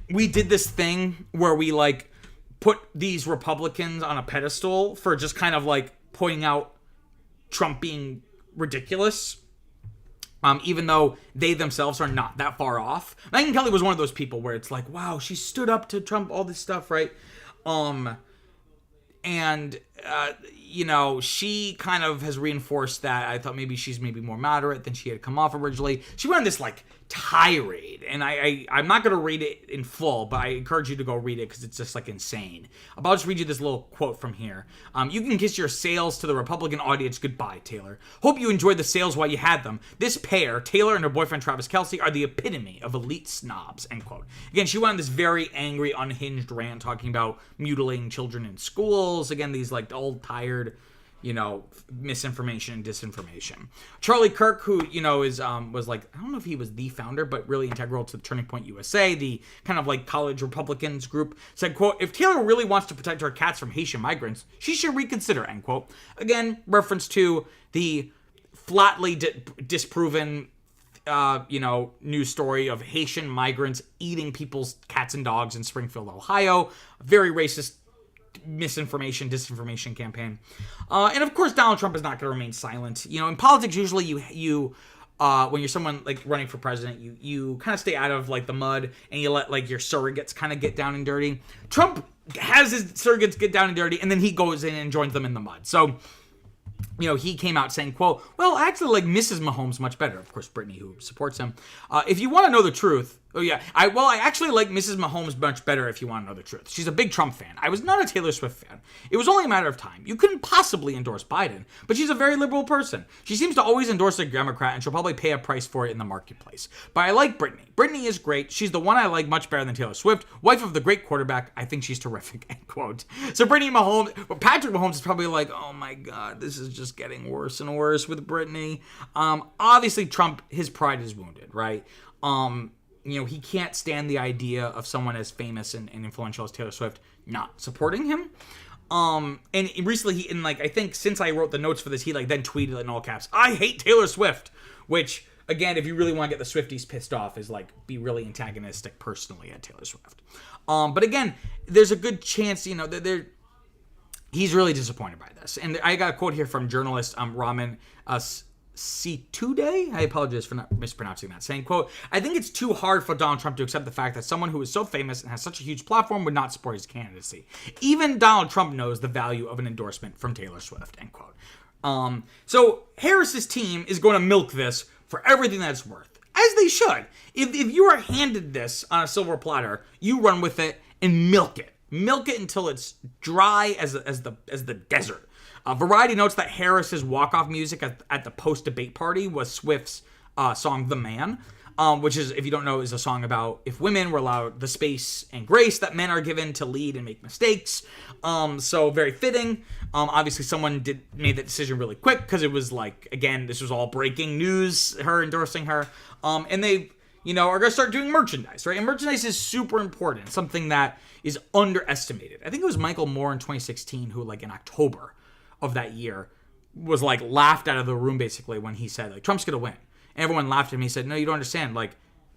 we did this thing where we like put these Republicans on a pedestal for just kind of like pointing out Trump being ridiculous, even though they themselves are not that far off. Megyn Kelly was one of those people where it's like, wow, she stood up to Trump, all this stuff, right? She kind of has reinforced that. I thought maybe she's more moderate than she had come off originally. She went on this like tirade, and I'm not going to read it in full, but I encourage you to go read it because it's just like insane. I'll just read you this little quote from here. "You can kiss your sales to the Republican audience goodbye, Taylor. Hope you enjoyed the sales while you had them. This pair, Taylor and her boyfriend Travis Kelce, are the epitome of elite snobs," end quote. Again, she went on this very angry, unhinged rant talking about mutilating children in schools. Again, these like old, tired, misinformation and disinformation. Charlie Kirk, who, was like, I don't know if he was the founder, but really integral to the Turning Point USA, the kind of like college Republicans group, said, quote, "If Taylor really wants to protect her cats from Haitian migrants, she should reconsider," end quote. Again, reference to the flatly disproven, news story of Haitian migrants eating people's cats and dogs in Springfield, Ohio. Very racist misinformation, disinformation campaign. And of course, Donald Trump is not going to remain silent. In politics, usually you when you're someone like running for president, you kind of stay out of like the mud and you let like your surrogates kind of get down and dirty. Trump has his surrogates get down and dirty, and then he goes in and joins them in the mud. So, he came out saying, quote, "Well, I actually like Mrs. Mahomes much better." Of course, Brittany, who supports him. "If you want to know the truth," I actually like Mrs. Mahomes much better if you want to know the truth. She's a big Trump fan. I was not a Taylor Swift fan. It was only a matter of time. You couldn't possibly endorse Biden, but she's a very liberal person. She seems to always endorse a Democrat, and she'll probably pay a price for it in the marketplace. But I like Brittany. Brittany is great. She's the one I like much better than Taylor Swift. Wife of the great quarterback. I think she's terrific," end quote. So Brittany Mahomes, Patrick Mahomes is probably like, oh my God, this is just getting worse and worse with Brittany. Obviously Trump, his pride is wounded, right? He can't stand the idea of someone as famous and influential as Taylor Swift not supporting him. And recently, I think since I wrote the notes for this, he then tweeted in all caps, "I hate Taylor Swift," which, again, if you really want to get the Swifties pissed off, is be really antagonistic personally at Taylor Swift. But again, there's a good chance, he's really disappointed by this. And I got a quote here from journalist Raman Situde, I apologize for not mispronouncing that, saying, quote, "I think it's too hard for Donald Trump to accept the fact that someone who is so famous and has such a huge platform would not support his candidacy. Even Donald Trump knows the value of an endorsement from Taylor Swift," end quote. So Harris's team is going to milk this for everything that it's worth, as they should. If you are handed this on a silver platter, you run with it and milk it until it's dry as the desert. Variety notes that Harris's walk-off music at the post-debate party was Swift's song "The Man," which is, if you don't know, is a song about if women were allowed the space and grace that men are given to lead and make mistakes. So very fitting. Obviously, someone made that decision really quick because it was like, again, this was all breaking news, her endorsing her. And they, are going to start doing merchandise, right? And merchandise is super important, something that is underestimated. I think it was Michael Moore in 2016 who, like, in October of that year, was, like, laughed out of the room, basically, when he said, like, Trump's going to win. And everyone laughed at him. He said, no, you don't understand. Like,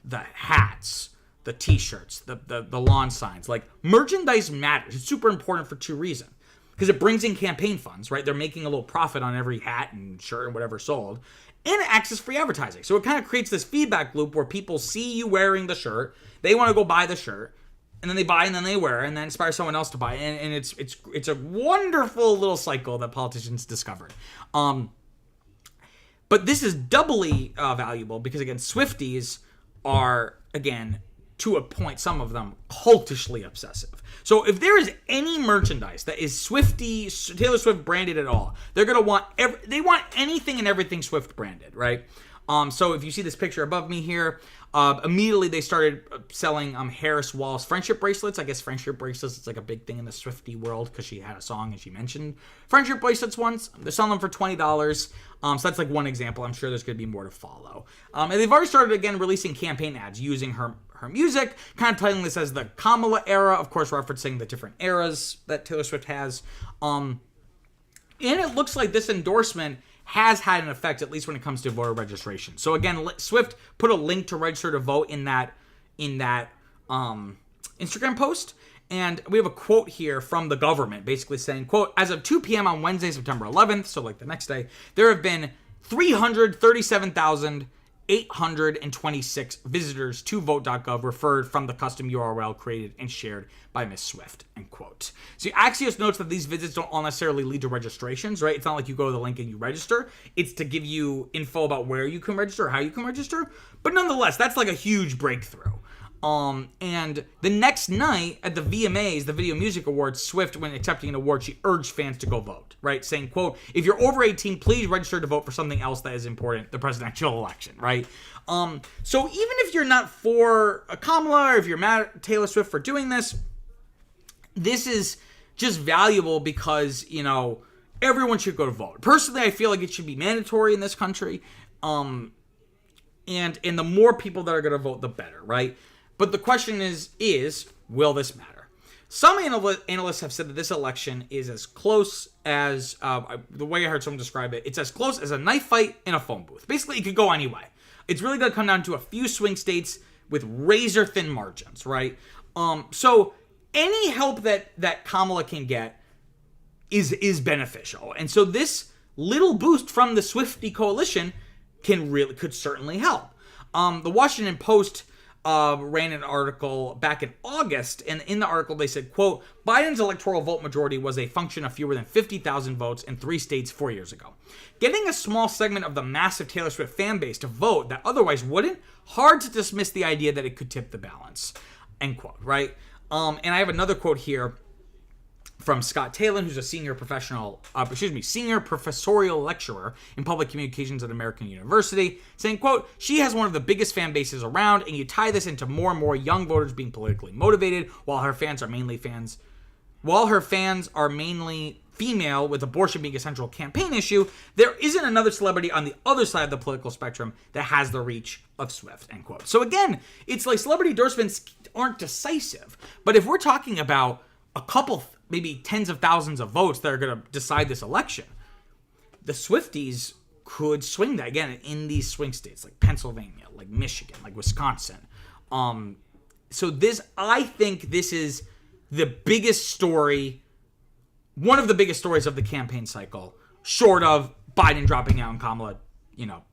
the hats, the T-shirts, the lawn signs. Like, merchandise matters. It's super important for two reasons. Because it brings in campaign funds, right? They're making a little profit on every hat and shirt and whatever sold. And it acts as free advertising. So it kind of creates this feedback loop where people see you wearing the shirt. They want to go buy the shirt. And then they buy and then they wear and then inspire someone else to buy. And it's a wonderful little cycle that politicians discovered. But this is doubly valuable because, again, Swifties are, again, to a point, some of them, cultishly obsessive. So if there is any merchandise that is Taylor Swift branded at all, they're going to want, they want anything and everything Swift branded, right? So if you see this picture above me here, immediately they started selling Harris Wallace friendship bracelets. I guess friendship bracelets is like a big thing in the Swiftie world because she had a song and she mentioned friendship bracelets once. They're selling them for $20. So that's like one example. I'm sure there's going to be more to follow. And they've already started, again, releasing campaign ads using her music, kind of titling this as the Kamala era, of course referencing the different eras that Taylor Swift has. And it looks like this endorsement has had an effect, at least when it comes to voter registration. So again, Swift put a link to register to vote in that Instagram post. And we have a quote here from the government basically saying, quote, as of 2 p.m. on Wednesday, September 11th, so like the next day, there have been 337,826 visitors to vote.gov referred from the custom URL created and shared by Ms. Swift, end quote. So Axios notes that these visits don't all necessarily lead to registrations, right? It's not like you go to the link and you register. It's to give you info about where you can register, how you can register. But nonetheless, that's like a huge breakthrough. And the next night at the VMAs, the Video Music Awards, Swift, when accepting an award, she urged fans to go vote, right? Saying, quote, if you're over 18, please register to vote for something else that is important, the presidential election, right? So even if you're not for Kamala or if you're mad at Taylor Swift for doing this, this is just valuable because, everyone should go to vote. Personally, I feel like it should be mandatory in this country. And the more people that are going to vote, the better, right? But the question is, will this matter? Some analysts have said that this election is as close as, the way I heard someone describe it, it's as close as a knife fight in a phone booth. Basically, it could go any way. It's really going to come down to a few swing states with razor-thin margins, right? So any help that Kamala can get is beneficial. And so this little boost from the Swiftie coalition could certainly help. The Washington Post ran an article back in August, and in the article they said, quote, Biden's electoral vote majority was a function of fewer than 50,000 votes in 3 states 4 years ago. Getting a small segment of the massive Taylor Swift fan base to vote that otherwise wouldn't, hard to dismiss the idea that it could tip the balance, end quote, right? And I have another quote here from Scott Talon, who's a senior professorial lecturer in public communications at American University, saying, quote, she has one of the biggest fan bases around, and you tie this into more and more young voters being politically motivated, while her fans are mainly female, with abortion being a central campaign issue, there isn't another celebrity on the other side of the political spectrum that has the reach of Swift, end quote. So again, it's like celebrity endorsements aren't decisive, but if we're talking about a couple, maybe tens of thousands of votes that are going to decide this election, the Swifties could swing that, again, in these swing states like Pennsylvania, like Michigan, like Wisconsin. So I think this is the biggest story, one of the biggest stories of the campaign cycle, short of Biden dropping out and Kamala,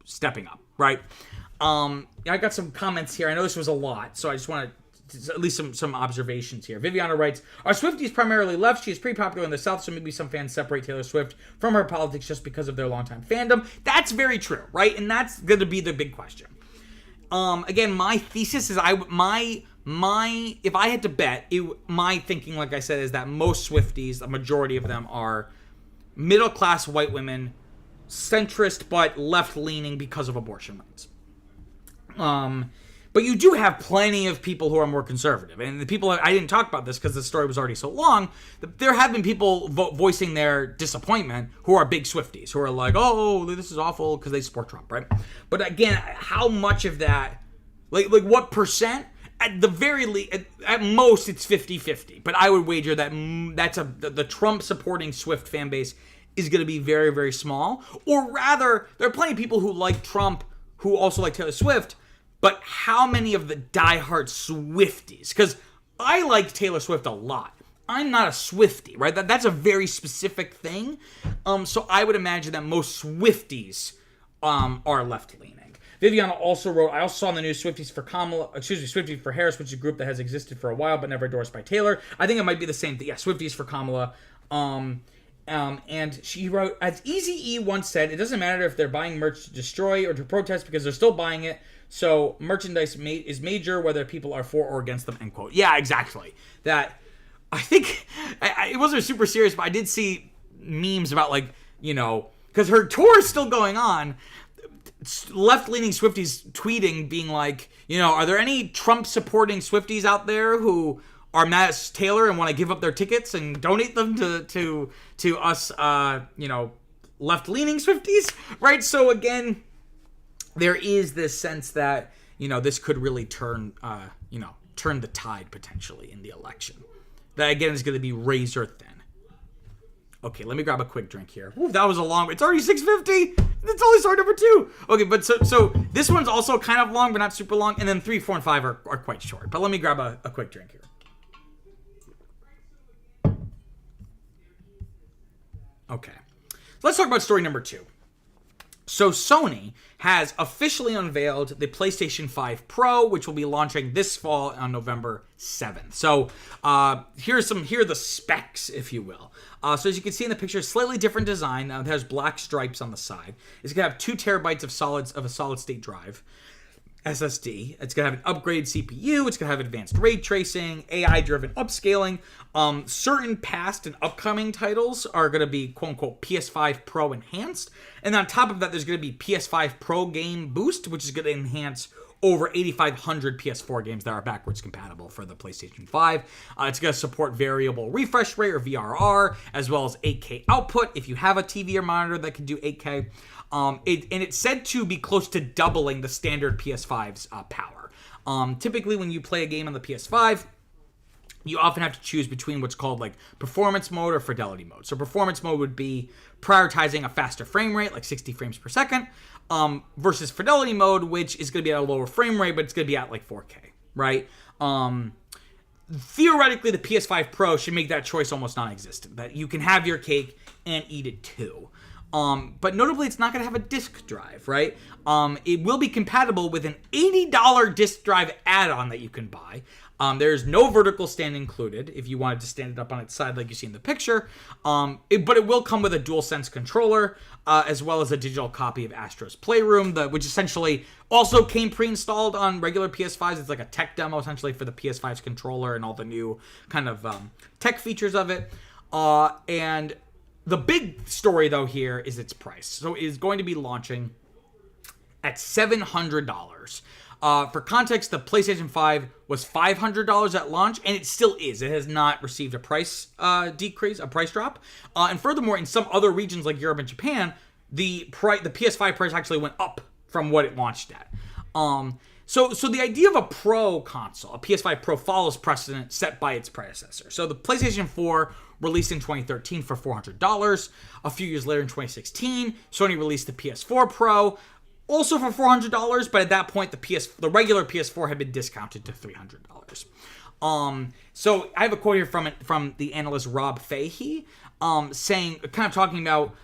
stepping up, right? I got some comments here. I know this was a lot, so I just want to at least some observations here. Viviana writes, are Swifties primarily left? She is pretty popular in the South, so maybe some fans separate Taylor Swift from her politics just because of their longtime fandom. That's very true, right? And that's going to be the big question. Again, my thesis is if I had to bet, my thinking, like I said, is that most Swifties, a majority of them, are middle-class white women, centrist but left-leaning because of abortion rights. But you do have plenty of people who are more conservative. And the people, I didn't talk about this because the story was already so long. There have been people voicing their disappointment who are big Swifties, who are like, oh, this is awful because they support Trump, right? But again, how much of that, like what percent? At the very least, at most, it's 50-50. But I would wager that the Trump-supporting Swift fan base is going to be very, very small. Or rather, there are plenty of people who like Trump who also like Taylor Swift. But how many of the diehard Swifties? Because I like Taylor Swift a lot. I'm not a Swiftie, right? That's a very specific thing. So I would imagine that most Swifties are left-leaning. Viviana also wrote, I also saw in the news Swifties for Harris, which is a group that has existed for a while but never endorsed by Taylor. I think it might be the same thing. Yeah, Swifties for Kamala. And she wrote, as Eazy-E once said, it doesn't matter if they're buying merch to destroy or to protest because they're still buying it. So merchandise is major whether people are for or against them, end quote. Yeah, exactly. That, I think, it wasn't super serious, but I did see memes about, like, you know, because her tour is still going on, left-leaning Swifties tweeting, being like, you know, are there any Trump-supporting Swifties out there who are mad at Taylor and want to give up their tickets and donate them to us, you know, left-leaning Swifties, right? So again, there is this sense that, you know, this could really turn the tide potentially in the election. That again is going to be razor thin. Okay, let me grab a quick drink here. Ooh, that was a long. It's already 6:50. It's only story number 2. Okay, but so this one's also kind of long, but not super long. And then 3, 4, and 5 are quite short. But let me grab a quick drink here. Okay, let's talk about story number 2. So Sony has officially unveiled the PlayStation 5 Pro, which will be launching this fall on November 7th. So here are the specs, if you will. So as you can see in the picture, slightly different design. It has black stripes on the side. It's going to have 2 terabytes of a solid-state drive. SSD. It's going to have an upgraded CPU. It's going to have advanced ray tracing, AI-driven upscaling. Certain past and upcoming titles are going to be quote-unquote PS5 Pro enhanced. And on top of that, there's going to be PS5 Pro Game Boost, which is going to enhance over 8,500 PS4 games that are backwards compatible for the PlayStation 5. It's going to support variable refresh rate, or VRR, as well as 8K output if you have a TV or monitor that can do 8K. It's said to be close to doubling the standard PS5's power. Typically, when you play a game on the PS5, you often have to choose between what's called like performance mode or fidelity mode. So performance mode would be prioritizing a faster frame rate, like 60 frames per second, versus fidelity mode, which is going to be at a lower frame rate, but it's going to be at like 4K, right? Theoretically, the PS5 Pro should make that choice almost non-existent, that you can have your cake and eat it too. But notably, it's not going to have a disk drive, right? It will be compatible with an $80 disk drive add-on that you can buy. There's no vertical stand included if you wanted to stand it up on its side like you see in the picture. But it will come with a DualSense controller, as well as a digital copy of Astro's Playroom, which essentially also came pre-installed on regular PS5s. It's like a tech demo, essentially, for the PS5's controller and all the new kind of tech features of it. And the big story, though, here is its price. So it is going to be launching at $700. For context, the PlayStation 5 was $500 at launch, and it still is. It has not received a price decrease, a price drop. And furthermore, in some other regions like Europe and Japan, the PS5 price actually went up from what it launched at. So the idea of a Pro console, a PS5 Pro, follows precedent set by its predecessor. So the PlayStation 4 released in 2013 for $400. A few years later in 2016, Sony released the PS4 Pro, also for $400, but at that point, the regular PS4 had been discounted to $300. So I have a quote here from the analyst Rob Fahey, saying, kind of talking about,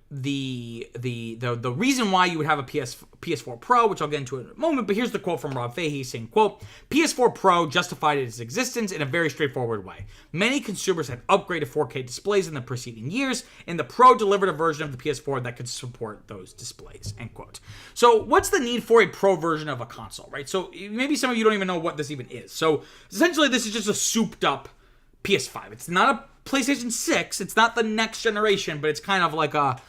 the reason why you would have a PS4 Pro, which I'll get into in a moment, but here's the quote from Rob Fahey saying, quote, PS4 Pro justified its existence in a very straightforward way. Many consumers had upgraded 4K displays in the preceding years, and the Pro delivered a version of the PS4 that could support those displays, end quote. So what's the need for a Pro version of a console, right? So maybe some of you don't even know what this even is. So essentially, this is just a souped up PS5. It's not a PlayStation 6. It's not the next generation, but it's kind of like a,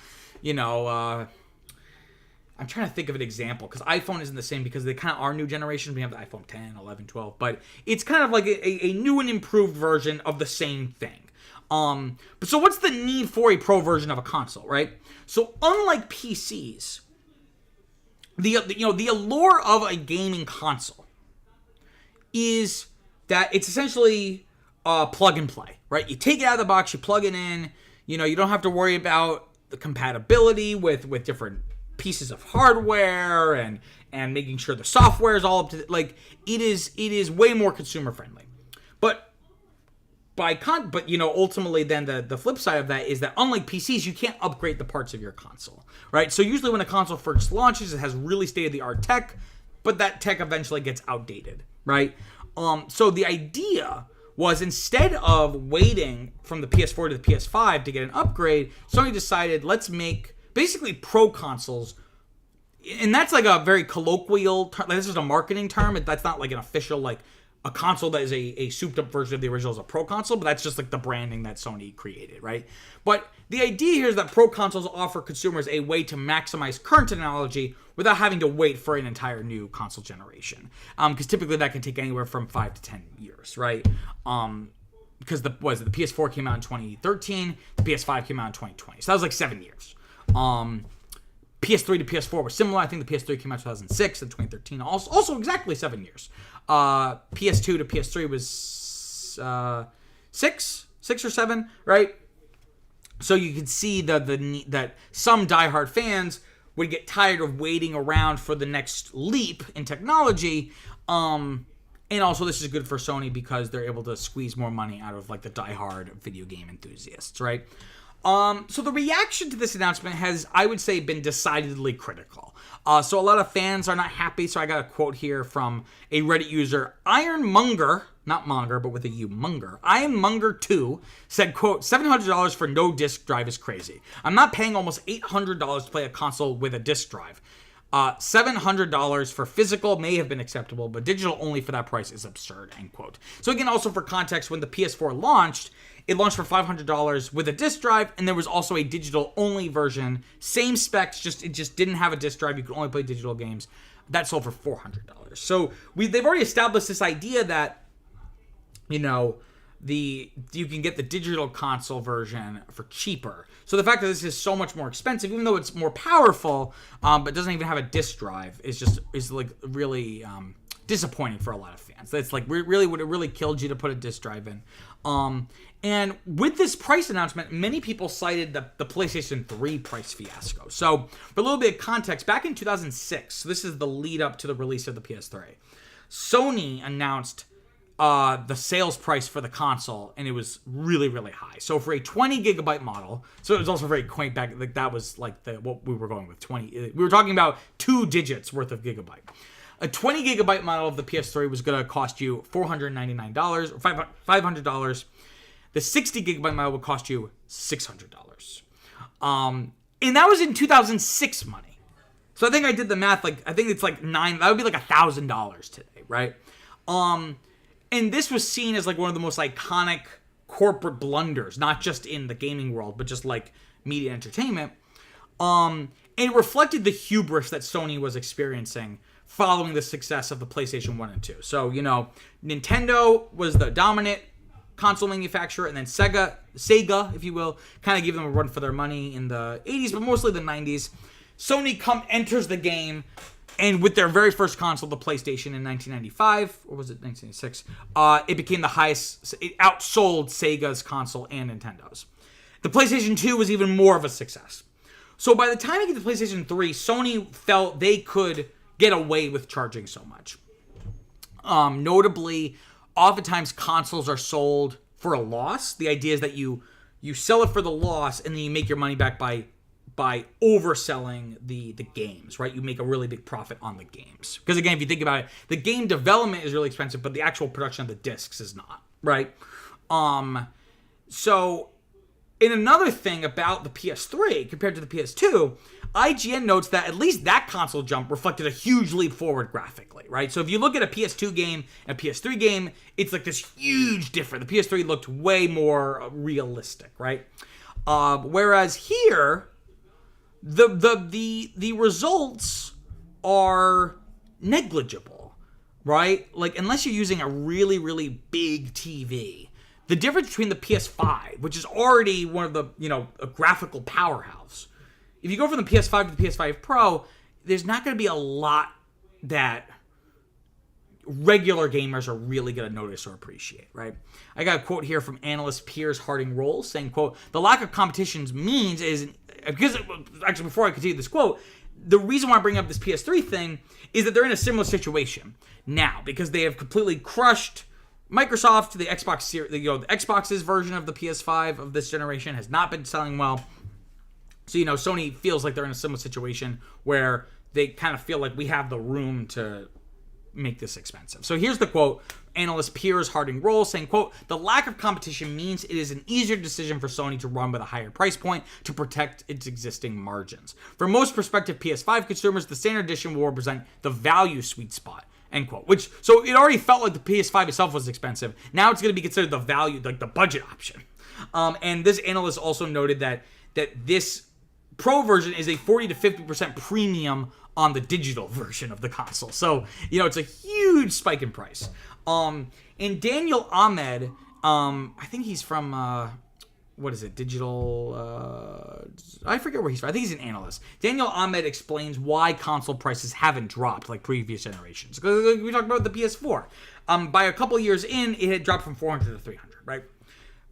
I'm trying to think of an example, because iPhone isn't the same because they kind of are new generations. We have the iPhone 10, 11, 12, but it's kind of like a new and improved version of the same thing. But so what's the need for a pro version of a console, right? So unlike PCs, the allure of a gaming console is that it's essentially plug and play, right? You take it out of the box, you plug it in, you don't have to worry about the compatibility with different pieces of hardware and making sure the software is all up to it is way more consumer friendly. But ultimately then the flip side of that is that unlike PCs, you can't upgrade the parts of your console, right? So usually when a console first launches, it has really state-of-the-art tech, but that tech eventually gets outdated, right? So the idea was, instead of waiting from the PS4 to the PS5 to get an upgrade, Sony decided, let's make basically pro consoles. And that's like a very colloquial term. This is a marketing term. That's not like an official, like a console that is a souped up version of the original is a pro console, but that's just like the branding that Sony created, right? But the idea here is that pro consoles offer consumers a way to maximize current technology without having to wait for an entire new console generation. Because typically that can take anywhere from 5 to 10 years, right? Because the PS4 came out in 2013, the PS5 came out in 2020. So that was like 7 years. PS3 to PS4 were similar. I think the PS3 came out in 2006 and 2013. Also exactly 7 years. PS2 to PS3 was 6 or 7, right? So you can see that some diehard fans would get tired of waiting around for the next leap in technology. And also this is good for Sony because they're able to squeeze more money out of like the diehard video game enthusiasts, right? So the reaction to this announcement has, I would say, been decidedly critical. So a lot of fans are not happy. So I got a quote here from a Reddit user, Ironmonger, not Monger, but with a U, Munger. Ironmonger2 said, quote, $700 for no disc drive is crazy. I'm not paying almost $800 to play a console with a disc drive. $700 for physical may have been acceptable, but digital only for that price is absurd, end quote. So again, also for context, when the PS4 launched, it launched for $500 with a disc drive, and there was also a digital-only version. Same specs, it just didn't have a disc drive. You could only play digital games. That sold for $400. So they've already established this idea that, you can get the digital console version for cheaper. So the fact that this is so much more expensive, even though it's more powerful, but doesn't even have a disc drive, is really disappointing for a lot of fans. That's like really would have really killed you to put a disc drive in. And with this price announcement, many people cited the PlayStation 3 price fiasco. So for a little bit of context, back in 2006, so this is the lead up to the release of the PS3, Sony announced the sales price for the console, and it was really, really high. So for a 20 gigabyte model, so it was also very quaint back, like that was like what we were going with, 20. We were talking about 2 digits worth of gigabyte. A 20 gigabyte model of the PS3 was going to cost you $499 or $500. The 60 gigabyte model would cost you $600. And that was in 2006 money. So I think I did the math, I think it's like that would be like $1,000 today, right? And this was seen as like one of the most iconic corporate blunders, not just in the gaming world, but just like media entertainment. And it reflected the hubris that Sony was experiencing following the success of the PlayStation 1 and 2. So, Nintendo was the dominant console manufacturer, and then Sega, if you will, kind of gave them a run for their money in the 80s, but mostly the 90s. Sony enters the game, and with their very first console, the PlayStation, in 1995, or was it 1996, it became the highest, it outsold Sega's console and Nintendo's. The PlayStation 2 was even more of a success. So by the time you get to PlayStation 3, Sony felt they could get away with charging so much. Notably, oftentimes consoles are sold for a loss. The idea is that you sell it for the loss, and then you make your money back by overselling the games, right? You make a really big profit on the games. Because again, if you think about it, the game development is really expensive, but the actual production of the discs is not, right? So, and another thing about the PS3 compared to the PS2, IGN notes that at least that console jump reflected a huge leap forward graphically, right? So if you look at a PS2 game and a PS3 game, it's like this huge difference. The PS3 looked way more realistic, right? Whereas here, the results are negligible, right? Like, unless you're using a really, really big TV, the difference between the PS5, which is already one of the, a graphical powerhouse, if you go from the PS5 to the PS5 Pro, there's not going to be a lot that regular gamers are really going to notice or appreciate, right? I got a quote here from analyst Piers Harding-Rolls saying, quote, "The lack of competition means is," because actually before I continue this quote, the reason why I bring up this PS3 thing is that they're in a similar situation now because they have completely crushed Microsoft. The Xbox Series, the Xbox's version of the PS5 of this generation has not been selling well. So, Sony feels like they're in a similar situation where they kind of feel like we have the room to make this expensive. So here's the quote, analyst Piers Harding-Rolls saying, quote, "The lack of competition means it is an easier decision for Sony to run with a higher price point to protect its existing margins. For most prospective PS5 consumers, the standard edition will represent the value sweet spot." End quote. So it already felt like the PS5 itself was expensive. Now it's going to be considered the value, like the budget option. And this analyst also noted that this Pro version is a 40 to 50% premium on the digital version of the console. So, it's a huge spike in price. And Daniel Ahmed, I think he's from, Digital, I forget where he's from. I think he's an analyst. Daniel Ahmed explains why console prices haven't dropped like previous generations. Because we talked about the PS4. By a couple years in, it had dropped from 400 to 300, right?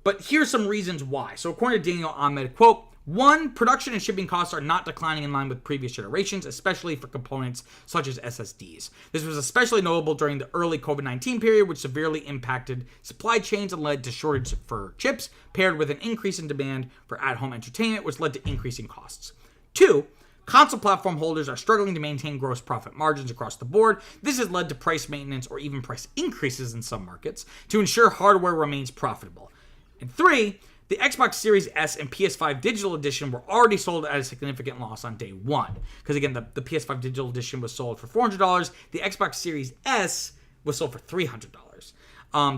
But here's some reasons why. So according to Daniel Ahmed, quote, "One, production and shipping costs are not declining in line with previous generations, especially for components such as SSDs. This was especially notable during the early COVID-19 period, which severely impacted supply chains and led to shortage for chips, paired with an increase in demand for at-home entertainment, which led to increasing costs. Two, console platform holders are struggling to maintain gross profit margins across the board. This has led to price maintenance or even price increases in some markets to ensure hardware remains profitable. And three, the Xbox Series S and PS5 Digital Edition were already sold at a significant loss on day one. Because again, the PS5 Digital Edition was sold for $400. The Xbox Series S was sold for $300.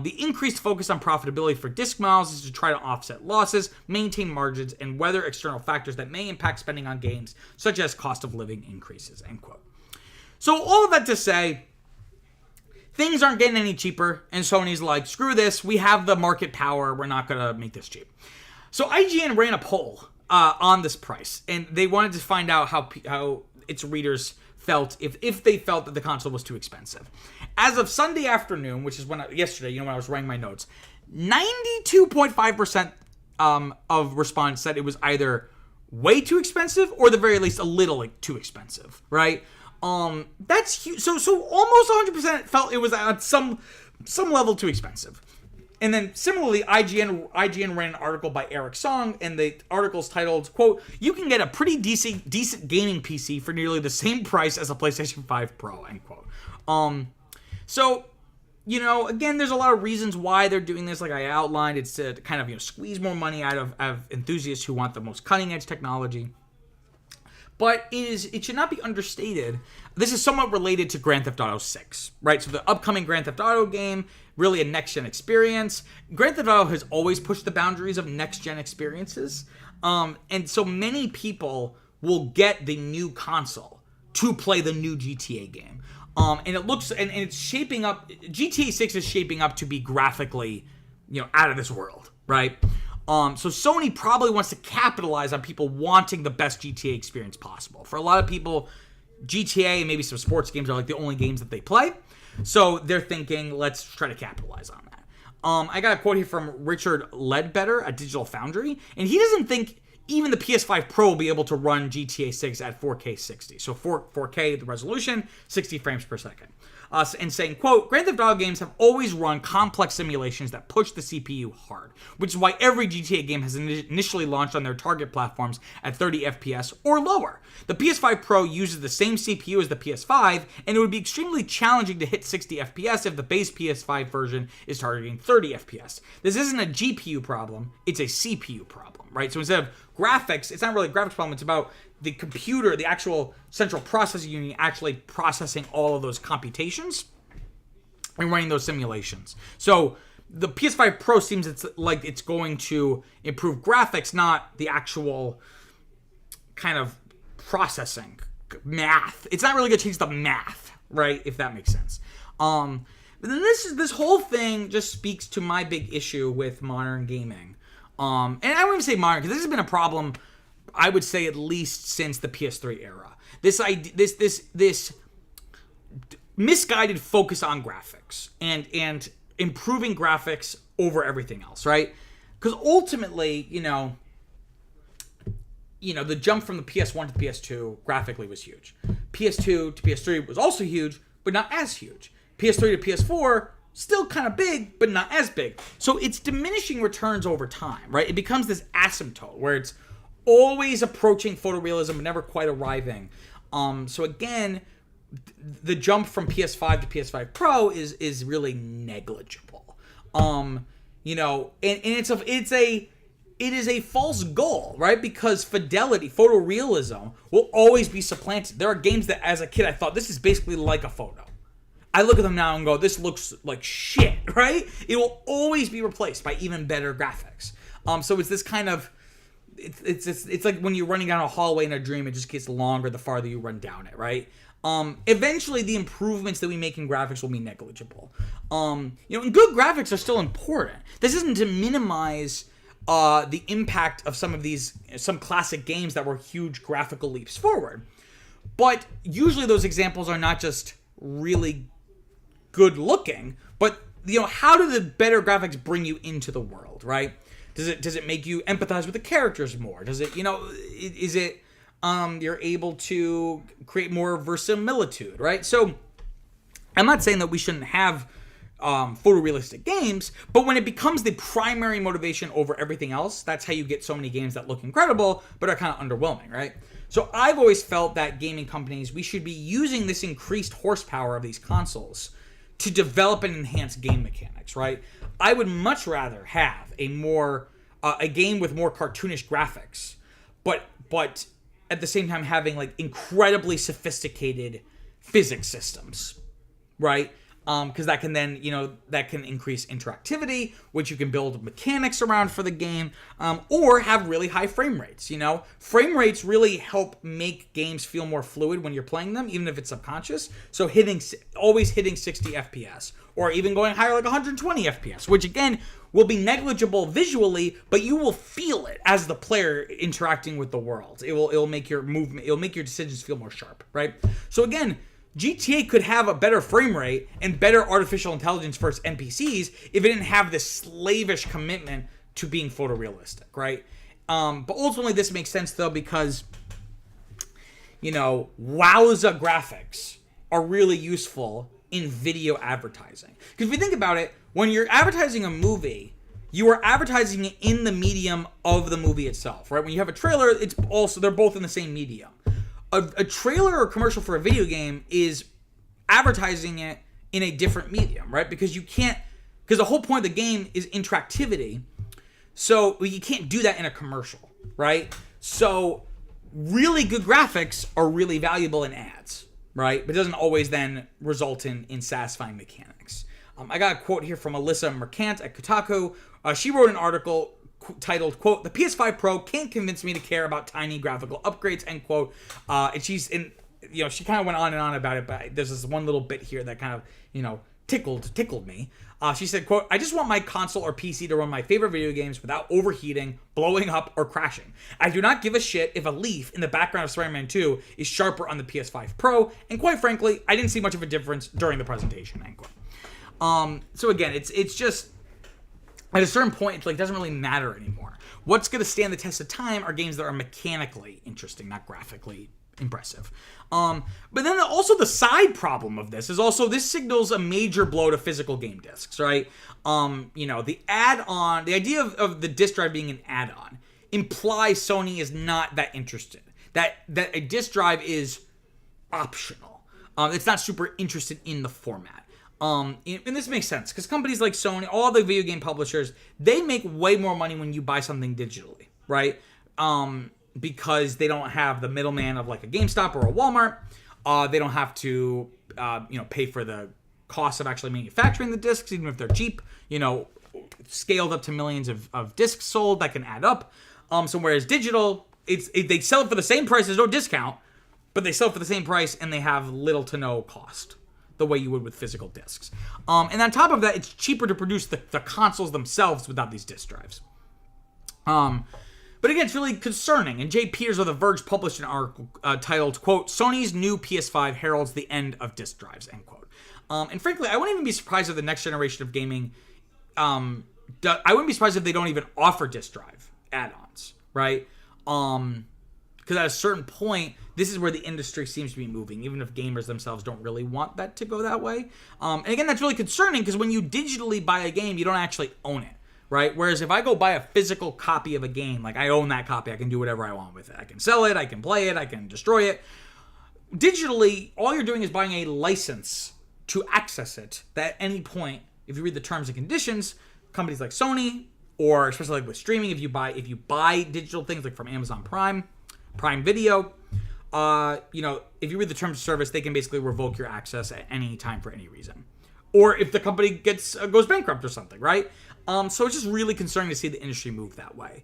The increased focus on profitability for disc models is to try to offset losses, maintain margins, and weather external factors that may impact spending on games, such as cost of living increases, end quote. So all of that to say, things aren't getting any cheaper, and Sony's like, screw this, we have the market power, we're not going to make this cheap. So IGN ran a poll on this price, and they wanted to find out how its readers felt, if they felt that the console was too expensive. As of Sunday afternoon, which is yesterday, when I was writing my notes, 92.5% of respondents said it was either way too expensive or at the very least a little too expensive, right? That's huge. So almost 100% felt it was at some level too expensive. And then similarly, IGN ran an article by Eric Song, and the article's titled, quote, "You can get a pretty decent gaming PC for nearly the same price as a PlayStation 5 Pro," end quote. So, again, there's a lot of reasons why they're doing this. Like I outlined, it's to kind of, squeeze more money out of enthusiasts who want the most cutting edge technology. But it should not be understated. This is somewhat related to Grand Theft Auto 6, right? So the upcoming Grand Theft Auto game, really a next-gen experience. Grand Theft Auto has always pushed the boundaries of next-gen experiences. And so many people will get the new console to play the new GTA game. And it looks, and it's shaping up, GTA 6 is shaping up to be graphically, out of this world, right? So Sony probably wants to capitalize on people wanting the best GTA experience possible. For a lot of people, GTA and maybe some sports games are like the only games that they play. So they're thinking, let's try to capitalize on that. I got a quote here from Richard Ledbetter at Digital Foundry, and he doesn't think even the PS5 Pro will be able to run GTA 6 at 4K 60. So 4K the resolution, 60 frames per second. And saying, quote, "Grand Theft Auto games have always run complex simulations that push the CPU hard, which is why every GTA game has initially launched on their target platforms at 30 FPS or lower. The PS5 Pro uses the same CPU as the PS5, and it would be extremely challenging to hit 60 FPS if the base PS5 version is targeting 30 FPS. This isn't a GPU problem, it's a CPU problem," right? So instead of graphics, it's not really a graphics problem, it's about the computer, the actual central processing unit actually processing all of those computations and running those simulations. So the PS5 Pro seems it's going to improve graphics, not the actual kind of processing math. It's not really going to change the math, right? If that makes sense. But then this whole thing just speaks to my big issue with modern gaming. And I wouldn't even say modern, because this has been a problem, I would say, at least since the PS3 era. This misguided focus on graphics and improving graphics over everything else, right? Because ultimately, the jump from the PS1 to the PS2 graphically was huge. PS2 to PS3 was also huge, but not as huge. PS3 to PS4, still kind of big, but not as big. So it's diminishing returns over time, right? It becomes this asymptote where it's always approaching photorealism, but never quite arriving. So again, the jump from PS5 to PS5 Pro is really negligible. And it is a false goal, right? Because fidelity, photorealism will always be supplanted. There are games that as a kid I thought this is basically like a photo. I look at them now and go, this looks like shit, right? It will always be replaced by even better graphics. So it's this kind of, it's like when you're running down a hallway in a dream, it just gets longer the farther you run down it, right? Eventually the improvements that we make in graphics will be negligible. And good graphics are still important. This isn't to minimize the impact of some classic games that were huge graphical leaps forward. But usually those examples are not just really good looking, but how do the better graphics bring you into the world, right? Does it make you empathize with the characters more? Does it, is it you're able to create more verisimilitude, right? So I'm not saying that we shouldn't have photorealistic games, but when it becomes the primary motivation over everything else, that's how you get so many games that look incredible but are kind of underwhelming, right? So I've always felt that gaming companies, we should be using this increased horsepower of these consoles to develop and enhance game mechanics, right? I would much rather have a game with more cartoonish graphics, but at the same time having like incredibly sophisticated physics systems, right? Because that can then, that can increase interactivity, which you can build mechanics around for the game, or have really high frame rates, Frame rates really help make games feel more fluid when you're playing them, even if it's subconscious. So always hitting 60 FPS, or even going higher like 120 FPS, which again will be negligible visually, but you will feel it as the player interacting with the world. It'll make your decisions feel more sharp, right? So again, GTA could have a better frame rate and better artificial intelligence for its NPCs if it didn't have this slavish commitment to being photorealistic, right? But ultimately this makes sense though because, wowza graphics are really useful in video advertising. Because if you think about it, when you're advertising a movie, you are advertising it in the medium of the movie itself, right? When you have a trailer, they're both in the same medium. A trailer or commercial for a video game is advertising it in a different medium, right? Because the whole point of the game is interactivity. So you can't do that in a commercial, right? So really good graphics are really valuable in ads, right? But it doesn't always then result in satisfying mechanics. I got a quote here from Alyssa Mercant at Kotaku. She wrote an article titled, quote, "The PS5 Pro can't convince me to care about tiny graphical upgrades," end quote. And she kind of went on and on about it, but there's this one little bit here that kind of, tickled me. She said, quote, "I just want my console or PC to run my favorite video games without overheating, blowing up, or crashing. I do not give a shit if a leaf in the background of Spider-Man 2 is sharper on the PS5 Pro, and quite frankly, I didn't see much of a difference during the presentation," end quote. So again, it's just, at a certain point, it doesn't really matter anymore. What's going to stand the test of time are games that are mechanically interesting, not graphically impressive. But then also the side problem of this is also this signals a major blow to physical game discs, right? The add-on, the idea of the disc drive being an add-on implies Sony is not that interested. That a disc drive is optional. It's not super interested in the format. And this makes sense because companies like Sony, all the video game publishers, they make way more money when you buy something digitally, right? because they don't have the middleman of like a GameStop or a Walmart. They don't have to, pay for the cost of actually manufacturing the discs, even if they're cheap, scaled up to millions of discs sold that can add up. So whereas digital, they sell it for the same price, there's no discount, but they sell it for the same price and they have little to no cost, the way you would with physical discs. And on top of that, it's cheaper to produce the consoles themselves without these disc drives. But again, it's really concerning. And Jay Peters of The Verge published an article titled, quote, "Sony's new PS5 heralds the end of disc drives," end quote. And frankly, I wouldn't even be surprised if the next generation of gaming, I wouldn't be surprised if they don't even offer disc drive add-ons, right? Because at a certain point, this is where the industry seems to be moving, even if gamers themselves don't really want that to go that way. And again, that's really concerning because when you digitally buy a game, you don't actually own it, right? Whereas if I go buy a physical copy of a game, like I own that copy, I can do whatever I want with it. I can sell it, I can play it, I can destroy it. Digitally, all you're doing is buying a license to access it, that at any point, if you read the terms and conditions, companies like Sony, or especially like with streaming, if you buy digital things like from Amazon Prime Video, if you read the terms of service, they can basically revoke your access at any time for any reason. Or if the company goes bankrupt or something, right? So it's just really concerning to see the industry move that way.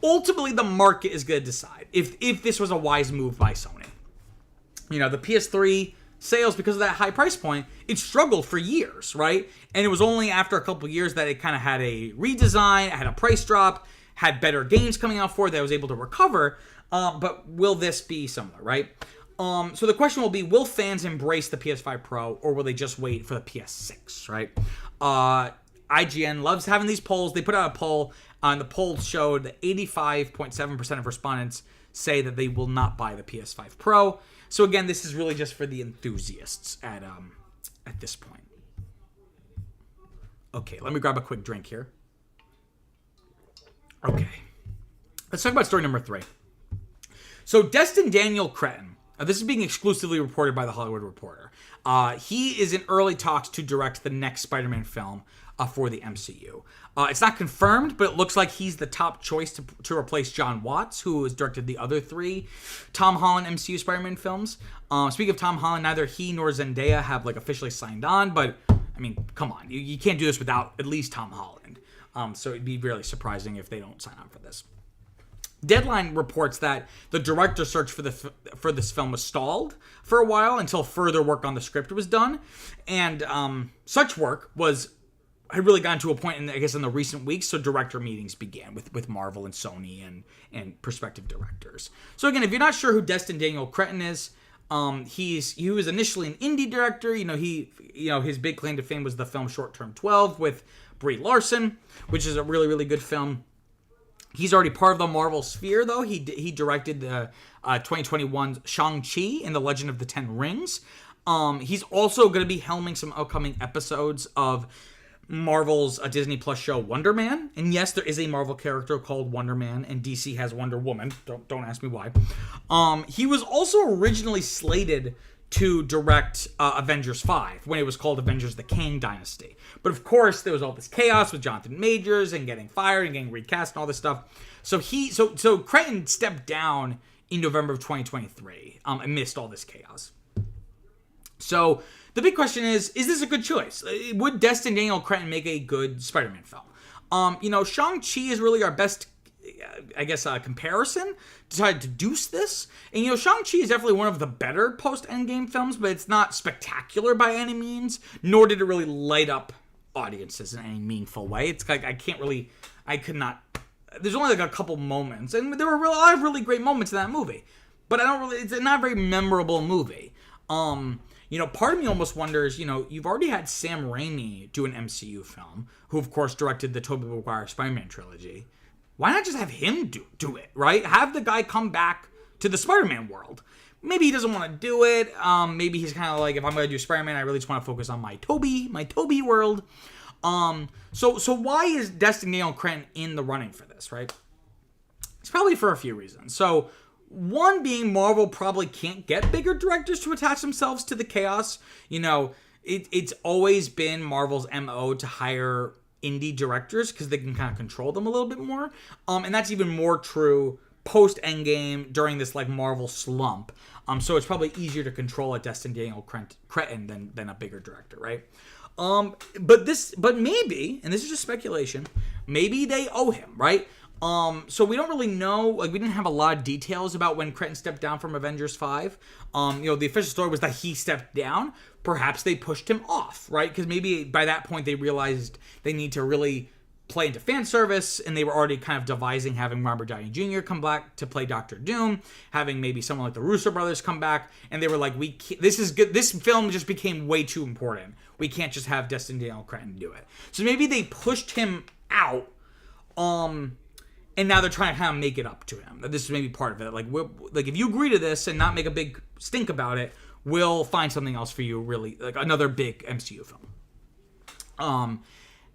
Ultimately, the market is going to decide if this was a wise move by Sony. The PS3 sales, because of that high price point, it struggled for years, right? And it was only after a couple years that it kind of had a redesign, it had a price drop, had better games coming out for it that it was able to recover. But will this be similar, right? So the question will be, will fans embrace the PS5 Pro or will they just wait for the PS6, right? IGN loves having these polls. They put out a poll, and the poll showed that 85.7% of respondents say that they will not buy the PS5 Pro. So again, this is really just for the enthusiasts at this point. Okay, let me grab a quick drink here. Okay, let's talk about story number 3. So Destin Daniel Cretton, this is being exclusively reported by The Hollywood Reporter. He is in early talks to direct the next Spider-Man film for the MCU. It's not confirmed, but it looks like he's the top choice to replace John Watts, who has directed the other 3 Tom Holland MCU Spider-Man films. Speaking of Tom Holland, neither he nor Zendaya have officially signed on, but I mean, come on, you can't do this without at least Tom Holland. So it'd be really surprising if they don't sign on for this. Deadline reports that the director search for this film was stalled for a while until further work on the script was done, and such work had really gotten to a point in the recent weeks. So director meetings began with Marvel and Sony and prospective directors. So again, if you're not sure who Destin Daniel Cretton is, he was initially an indie director. His big claim to fame was the film Short Term 12 with Brie Larson, which is a really, really good film. He's already part of the Marvel sphere, though. He directed the 2021 Shang-Chi and the Legend of the Ten Rings. He's also going to be helming some upcoming episodes of Marvel's Disney Plus show Wonder Man. And yes, there is a Marvel character called Wonder Man, and DC has Wonder Woman. Don't ask me why. He was also originally slated to direct Avengers 5 when it was called Avengers the Kang Dynasty. But of course, there was all this chaos with Jonathan Majors and getting fired and getting recast and all this stuff. So Cretton stepped down in November of 2023 amidst all this chaos. So the big question is this a good choice? Would Destin Daniel Cretton make a good Spider-Man film? Shang-Chi is really our best, comparison to try to deduce this. And, Shang-Chi is definitely one of the better post-Endgame films, but it's not spectacular by any means, nor did it really light up audiences in any meaningful way. It's like there's only a couple moments, and there were a lot of really great moments in that movie, but it's not a very memorable movie. Part of me almost wonders, you've already had Sam Raimi do an MCU film, who of course directed the Tobey Maguire Spider-Man trilogy. Why not just have him do it, right? Have the guy come back to the Spider-Man world. Maybe he doesn't want to do it. Maybe he's kind of like, if I'm going to do Spider-Man, I really just want to focus on my Tobey world. So why is Destin Daniel Cretton in the running for this, right? It's probably for a few reasons. So one being Marvel probably can't get bigger directors to attach themselves to the chaos. It's always been Marvel's MO to hire indie directors because they can kind of control them a little bit more. And that's even more true post-Endgame during this like Marvel slump. So it's probably easier to control a Destin Daniel Cretton than a bigger director, right? But maybe, and this is just speculation, maybe they owe him, right? So we don't really know, like we didn't have a lot of details about when Cretton stepped down from Avengers 5. The official story was that he stepped down. Perhaps they pushed him off, right? Because maybe by that point they realized they need to really play into fan service, and they were already kind of devising having Robert Downey Jr. come back to play Doctor Doom, having maybe someone like the Russo brothers come back, and they were like, this is good. This film just became way too important. We can't just have Destin Daniel Cretton do it. So maybe they pushed him out, and now they're trying to kind of make it up to him. This is maybe part of it. Like if you agree to this and not make a big stink about it, we'll find something else for you, really, like another big MCU film.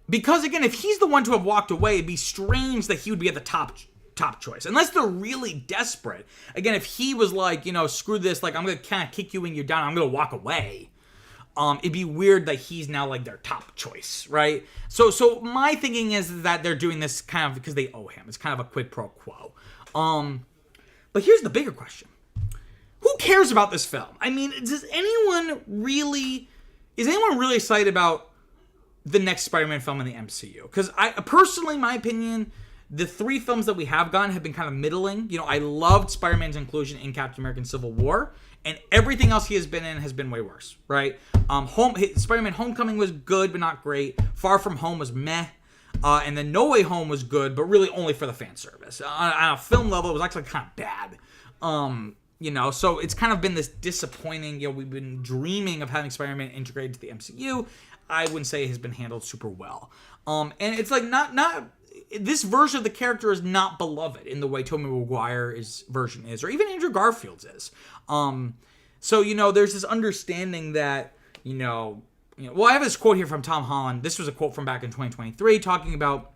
Because, again, if he's the one to have walked away, it'd be strange that he would be at the top choice. Unless they're really desperate. Again, if he was like, screw this, like, I'm going to kind of kick you when you're down, I'm going to walk away. It'd be weird that he's now, like, their top choice, right? So my thinking is that they're doing this kind of because they owe him. It's kind of a quid pro quo. But here's the bigger question. Who cares about this film? I mean, is anyone really excited about the next Spider-Man film in the MCU? Because I personally, my opinion, the 3 films that we have gotten have been kind of middling. I loved Spider-Man's inclusion in Captain America Civil War, and everything else he has been in has been way worse, right? Spider-Man Homecoming was good, but not great. Far From Home was meh. And then No Way Home was good, but really only for the fan service. On a film level, it was actually kind of bad. So it's kind of been this disappointing, we've been dreaming of having Spider-Man integrated to the MCU. I wouldn't say it has been handled super well. And it's like not this version of the character is not beloved in the way Tobey Maguire's version is, or even Andrew Garfield's is. So there's this understanding that, well, I have this quote here from Tom Holland. This was a quote from back in 2023 talking about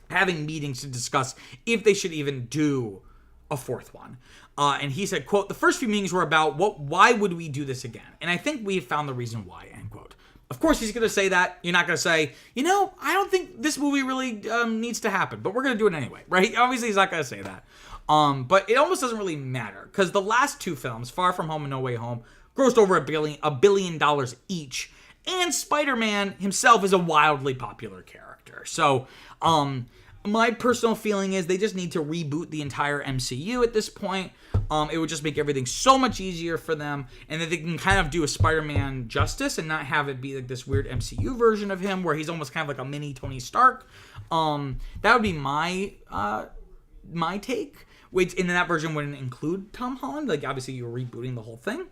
having meetings to discuss if they should even do a 4th one. And he said, quote, "The first few meetings were about why would we do this again? And I think we've found the reason why," end quote. Of course, he's going to say that. You're not going to say, I don't think this movie really needs to happen, but we're going to do it anyway, right? Obviously, he's not going to say that. But it almost doesn't really matter, because the last 2 films, Far From Home and No Way Home, grossed over $1 billion each, and Spider-Man himself is a wildly popular character. So, my personal feeling is they just need to reboot the entire MCU at this point. It would just make everything so much easier for them, and that they can kind of do a Spider-Man justice and not have it be like this weird MCU version of him where he's almost kind of like a mini Tony Stark. That would be my take, which in that version wouldn't include Tom Holland. Like, obviously you're rebooting the whole thing.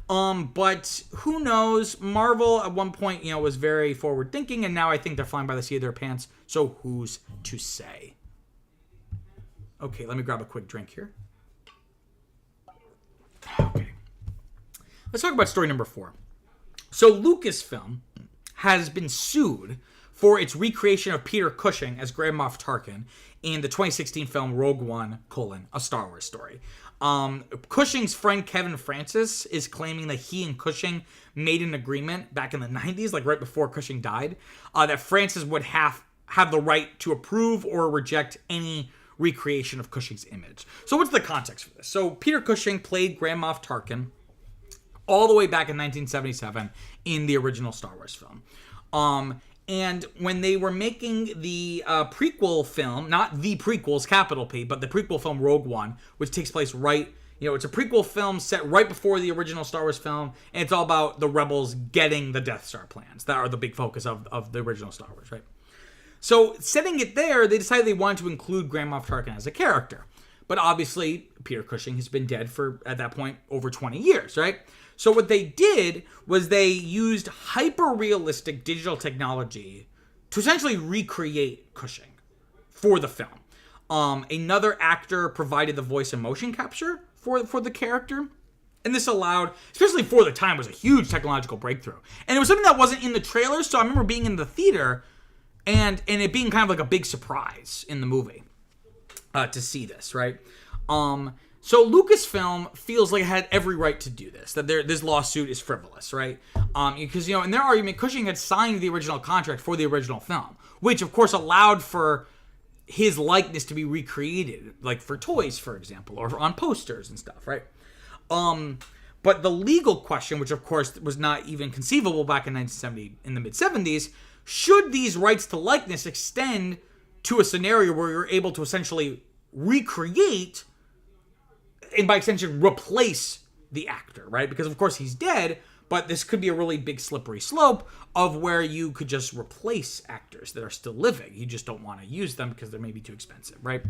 But who knows? Marvel at one point, was very forward thinking, and now I think they're flying by the seat of their pants. So who's to say? Okay, let me grab a quick drink here. Okay. Let's talk about story number 4. So Lucasfilm has been sued for its recreation of Peter Cushing as Grand Moff Tarkin in the 2016 film Rogue One, A Star Wars Story. Cushing's friend Kevin Francis is claiming that he and Cushing made an agreement back in the 90s, like right before Cushing died, that Francis would have the right to approve or reject any recreation of Cushing's image. So what's the context for this? So Peter Cushing played Grand Moff Tarkin all the way back in 1977 in the original Star Wars film. And when they were making the prequel film, not the prequels, capital P, but the prequel film Rogue One, which takes place it's a prequel film set right before the original Star Wars film, and it's all about the rebels getting the Death Star plans that are the big focus of the original Star Wars, right? So setting it there, they decided they wanted to include Grand Moff Tarkin as a character. But obviously, Peter Cushing has been dead for, at that point, over 20 years, right? So what they did was they used hyper-realistic digital technology to essentially recreate Cushing for the film. Another actor provided the voice and motion capture for the character. And this allowed, especially for the time, was a huge technological breakthrough. And it was something that wasn't in the trailer, so I remember being in the theater and it being kind of like a big surprise in the movie to see this, right? So Lucasfilm feels like it had every right to do this, that this lawsuit is frivolous, right? Because, in their argument, Cushing had signed the original contract for the original film, which, of course, allowed for his likeness to be recreated, like for toys, for example, or on posters and stuff, right? But the legal question, which of course was not even conceivable back in 1970, in the mid-70s, should these rights to likeness extend to a scenario where you're able to essentially recreate, and by extension replace the actor, right? Because of course he's dead, but this could be a really big slippery slope of where you could just replace actors that are still living. You just don't want to use them because they're maybe too expensive, right?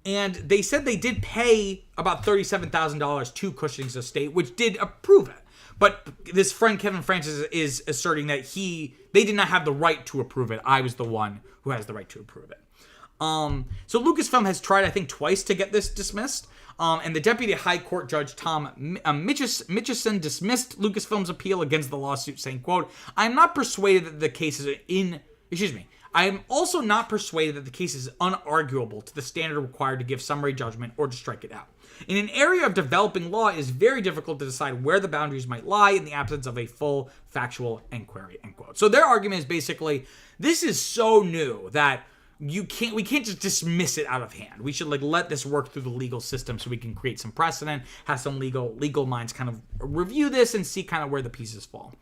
And they said they did pay about $37,000 to Cushing's estate, which did approve it. But this friend Kevin Francis is asserting that they did not have the right to approve it. I was the one who has the right to approve it. So Lucasfilm has tried, I think, twice to get this dismissed. And the Deputy High Court Judge Tom Mitchison dismissed Lucasfilm's appeal against the lawsuit, saying, quote, I am also not persuaded that the case is unarguable to the standard required to give summary judgment or to strike it out. In an area of developing law, it is very difficult to decide where the boundaries might lie in the absence of a full factual inquiry, end quote. So their argument is basically, this is so new that we can't just dismiss it out of hand. We should let this work through the legal system so we can create some precedent, have some legal minds kind of review this and see kind of where the pieces fall.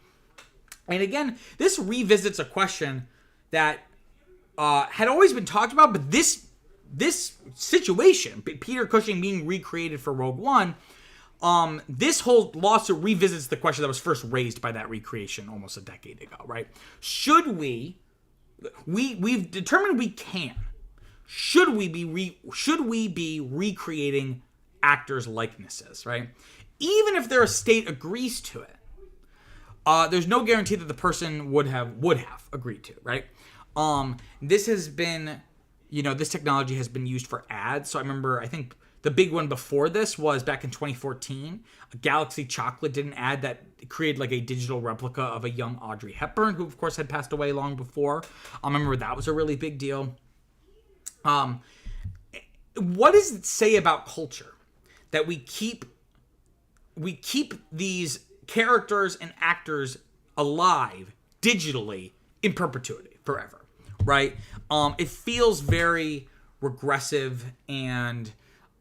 And again, this revisits a question that had always been talked about, but this situation, Peter Cushing being recreated for Rogue One, this whole lawsuit revisits the question that was first raised by that recreation almost a decade ago, right? Should we've determined we can. Should we be recreating actors' likenesses, right? Even if their estate agrees to it, there's no guarantee that the person would have agreed to, right? This has been, this technology has been used for ads. So I remember, I think the big one before this was back in 2014. Galaxy Chocolate did an ad that created a digital replica of a young Audrey Hepburn, who of course had passed away long before. I remember that was a really big deal. What does it say about culture that we keep these characters and actors alive digitally in perpetuity forever, right? It feels very regressive and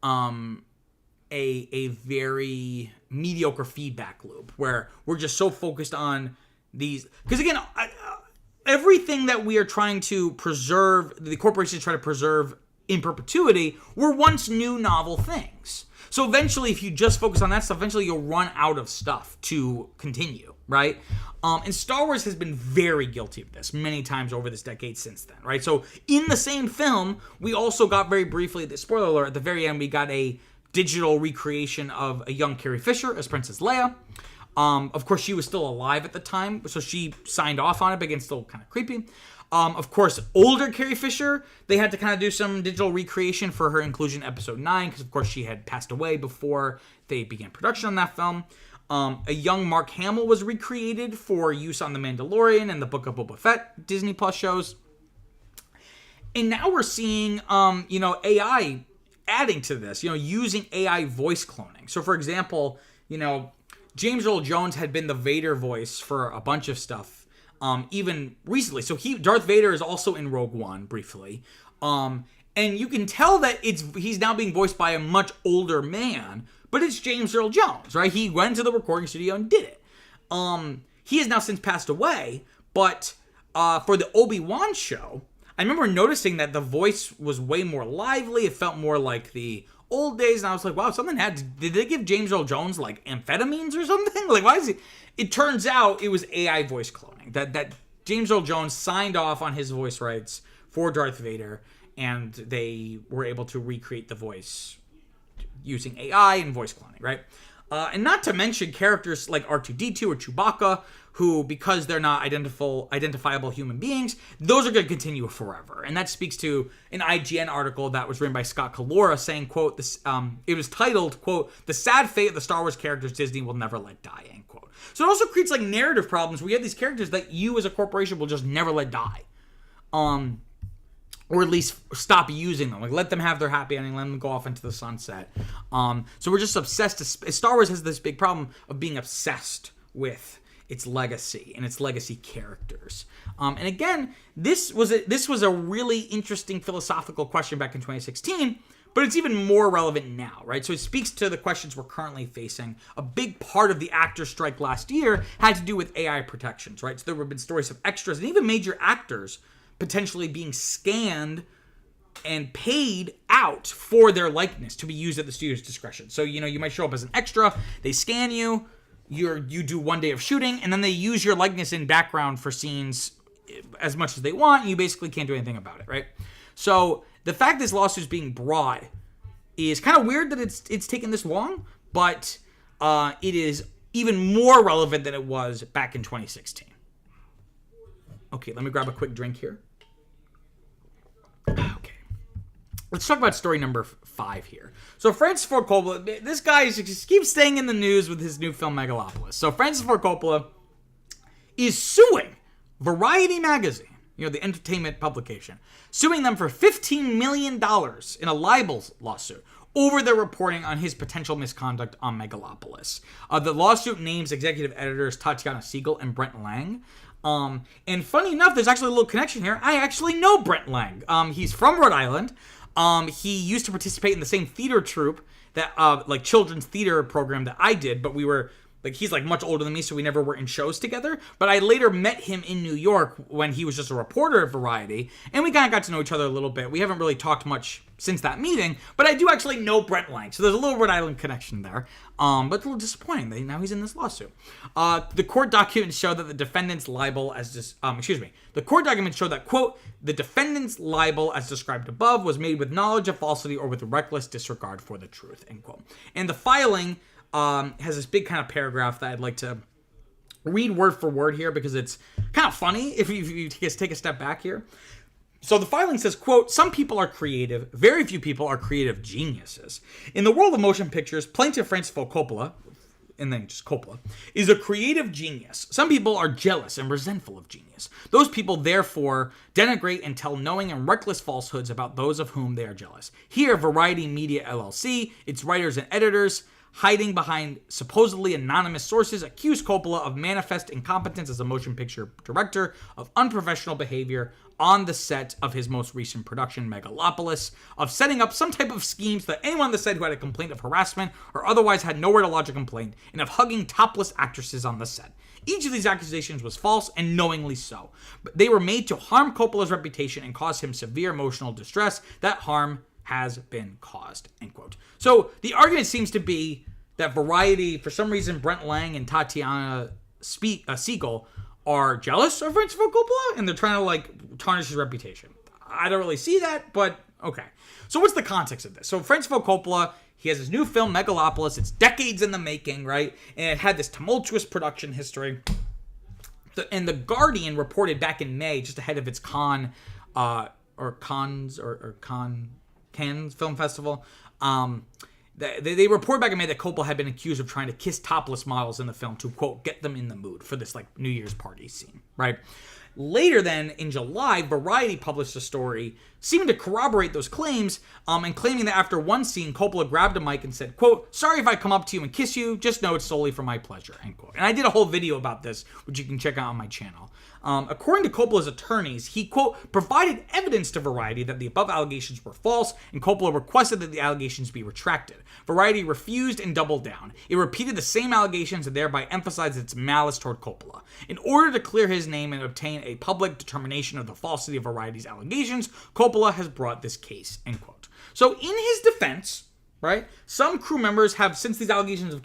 a very mediocre feedback loop where we're just so focused on these. Because again, everything that we are trying to preserve, the corporations try to preserve in perpetuity, were once new novel things. So eventually, if you just focus on that stuff, eventually you'll run out of stuff to continue, right? And Star Wars has been very guilty of this many times over this decade since then, right? So in the same film, we also got very briefly, the spoiler alert, at the very end, we got a digital recreation of a young Carrie Fisher as Princess Leia. Of course, she was still alive at the time, so she signed off on it, but again, still kind of creepy. Of course, older Carrie Fisher, they had to kind of do some digital recreation for her inclusion in Episode 9, because of course she had passed away before they began production on that film. A young Mark Hamill was recreated for use on The Mandalorian and the Book of Boba Fett Disney Plus shows. And now we're seeing, AI adding to this, using AI voice cloning. So for example, James Earl Jones had been the Vader voice for a bunch of stuff, even recently. So Darth Vader is also in Rogue One briefly. And you can tell that he's now being voiced by a much older man, but it's James Earl Jones, right? He went to the recording studio and did it. He has now since passed away, but for the Obi-Wan show, I remember noticing that the voice was way more lively. It felt more like the old days, and I was like, wow, did they give James Earl Jones amphetamines or something? Why is he? It turns out it was AI voice cloning. That James Earl Jones signed off on his voice rights for Darth Vader, and they were able to recreate the voice using AI and voice cloning, right? And not to mention characters like R2-D2 or Chewbacca, who, because they're not identifiable human beings, those are going to continue forever. And that speaks to an IGN article that was written by Scott Kalora saying, quote, it was titled, quote, "The Sad Fate of the Star Wars Characters Disney Will Never Let Die," end quote. So it also creates narrative problems where you have these characters that you as a corporation will just never let die. Or at least stop using them. Let them have their happy ending, let them go off into the sunset. So we're just obsessed. Star Wars has this big problem of being obsessed with its legacy and its legacy characters. And again, this was a really interesting philosophical question back in 2016, but it's even more relevant now, right? So it speaks to the questions we're currently facing. A big part of the actors' strike last year had to do with AI protections, right? So there have been stories of extras and even major actors potentially being scanned and paid out for their likeness to be used at the studio's discretion. So, you might show up as an extra, they scan you, you do one day of shooting, and then they use your likeness in background for scenes as much as they want, and you basically can't do anything about it, right? So the fact this lawsuit is being brought is kind of weird that it's taken this long, but it is even more relevant than it was back in 2016. Okay, let me grab a quick drink here. Okay. Let's talk about story number 5 here. So Francis Ford Coppola, this guy just keeps staying in the news with his new film Megalopolis. So Francis Ford Coppola is suing Variety magazine, the entertainment publication, suing them for $15 million in a libel lawsuit over their reporting on his potential misconduct on Megalopolis. The lawsuit names executive editors Tatiana Siegel and Brent Lang. And funny enough, there's actually a little connection here. I actually know Brent Lang. He's from Rhode Island. He used to participate in the same theater troupe that, children's theater program that I did, but we were, he's much older than me, so we never were in shows together. But I later met him in New York when he was just a reporter at Variety, and we kind of got to know each other a little bit. We haven't really talked much since that meeting, but I do actually know Brent Lang, so there's a little Rhode Island connection there. But it's a little disappointing that now he's in this lawsuit. The court documents show that the defendant's libel the court documents show that, quote, the defendant's libel as described above was made with knowledge of falsity or with reckless disregard for the truth, end quote. And the filing has this big kind of paragraph that I'd like to read word for word here because it's kind of funny if you just take a step back here. So the filing says, quote, some people are creative, very few people are creative geniuses. In the world of motion pictures, plaintiff Francis Ford Coppola, and then just Coppola, is a creative genius. Some people are jealous and resentful of genius. Those people, therefore, denigrate and tell knowing and reckless falsehoods about those of whom they are jealous. Here, Variety Media LLC, its writers and editors, hiding behind supposedly anonymous sources, accuse Coppola of manifest incompetence as a motion picture director, of unprofessional behavior on the set of his most recent production, Megalopolis, of setting up some type of schemes that anyone on the set who had a complaint of harassment or otherwise had nowhere to lodge a complaint, and of hugging topless actresses on the set. Each of these accusations was false and knowingly so, but they were made to harm Coppola's reputation and cause him severe emotional distress. That harm has been caused, end quote. So the argument seems to be that Variety, for some reason, Brent Lang and Tatiana Siegel are jealous of Francis Ford Coppola, and they're trying to, tarnish his reputation. I don't really see that, but okay. So what's the context of this? So Francis Ford Coppola, he has his new film, Megalopolis. It's decades in the making, right? And it had this tumultuous production history. And The Guardian reported back in May, just ahead of its Cannes Film Festival, they report back in May that Coppola had been accused of trying to kiss topless models in the film to, quote, get them in the mood for this, New Year's party scene, right? Later then, in July, Variety published a story seeming to corroborate those claims, and claiming that after one scene, Coppola grabbed a mic and said, quote, sorry if I come up to you and kiss you, just know it's solely for my pleasure, end quote. And I did a whole video about this, which you can check out on my channel. According to Coppola's attorneys, he, quote, provided evidence to Variety that the above allegations were false, and Coppola requested that the allegations be retracted. Variety refused and doubled down. It repeated the same allegations and thereby emphasized its malice toward Coppola. In order to clear his name and obtain a public determination of the falsity of Variety's allegations, Coppola has brought this case, end quote. So in his defense, right, some crew members have, since these allegations have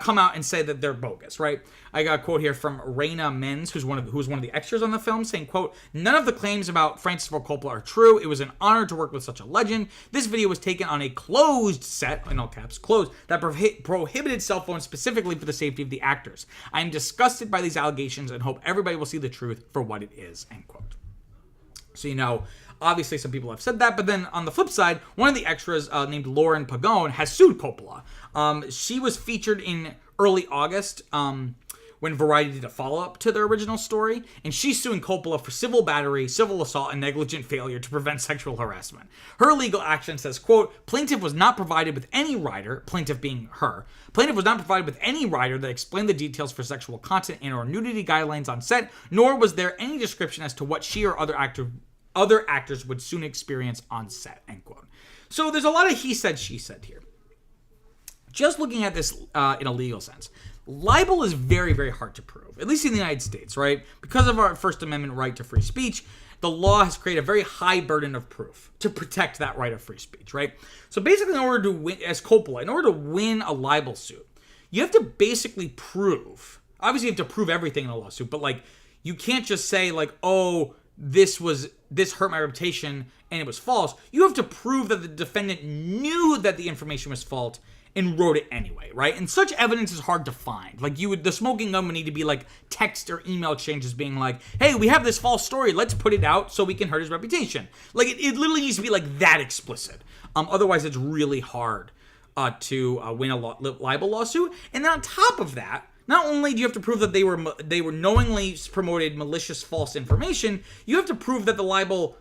come out and said that they're bogus, right? I got a quote here from Raina Menz, who's one of the extras on the film, saying, quote, none of the claims about Francis Ford Coppola are true. It was an honor to work with such a legend. This video was taken on a closed set, in all caps, closed, that prohibited cell phones specifically for the safety of the actors. I am disgusted by these allegations and hope everybody will see the truth for what it is, end quote. So, obviously some people have said that, but then on the flip side, one of the extras named Lauren Pagone has sued Coppola. She was featured in early August when Variety did a follow-up to their original story, and she's suing Coppola for civil battery, civil assault, and negligent failure to prevent sexual harassment. Her legal action says, quote, plaintiff was not provided with any rider, plaintiff being her, plaintiff was not provided with any rider that explained the details for sexual content and or nudity guidelines on set, nor was there any description as to what she or other actors would soon experience on set, end quote. So there's a lot of he said, she said here. Just looking at this in a legal sense, libel is very, very hard to prove, at least in the United States, right? Because of our First Amendment right to free speech, the law has created a very high burden of proof to protect that right of free speech, right? So basically, in order to win, as Coppola, in order to win a libel suit, you have to basically prove, obviously you have to prove everything in a lawsuit, but like, you can't just say like, oh, this hurt my reputation and it was false. You have to prove that the defendant knew that the information was false and wrote it anyway, right? And such evidence is hard to find. Like the smoking gun would need to be like text or email exchanges being like, hey, we have this false story, let's put it out so we can hurt his reputation. Like it literally needs to be like that explicit. Otherwise it's really hard to win a libel lawsuit. And then on top of that, not only do you have to prove that they were knowingly promoted malicious false information, you have to prove that the libel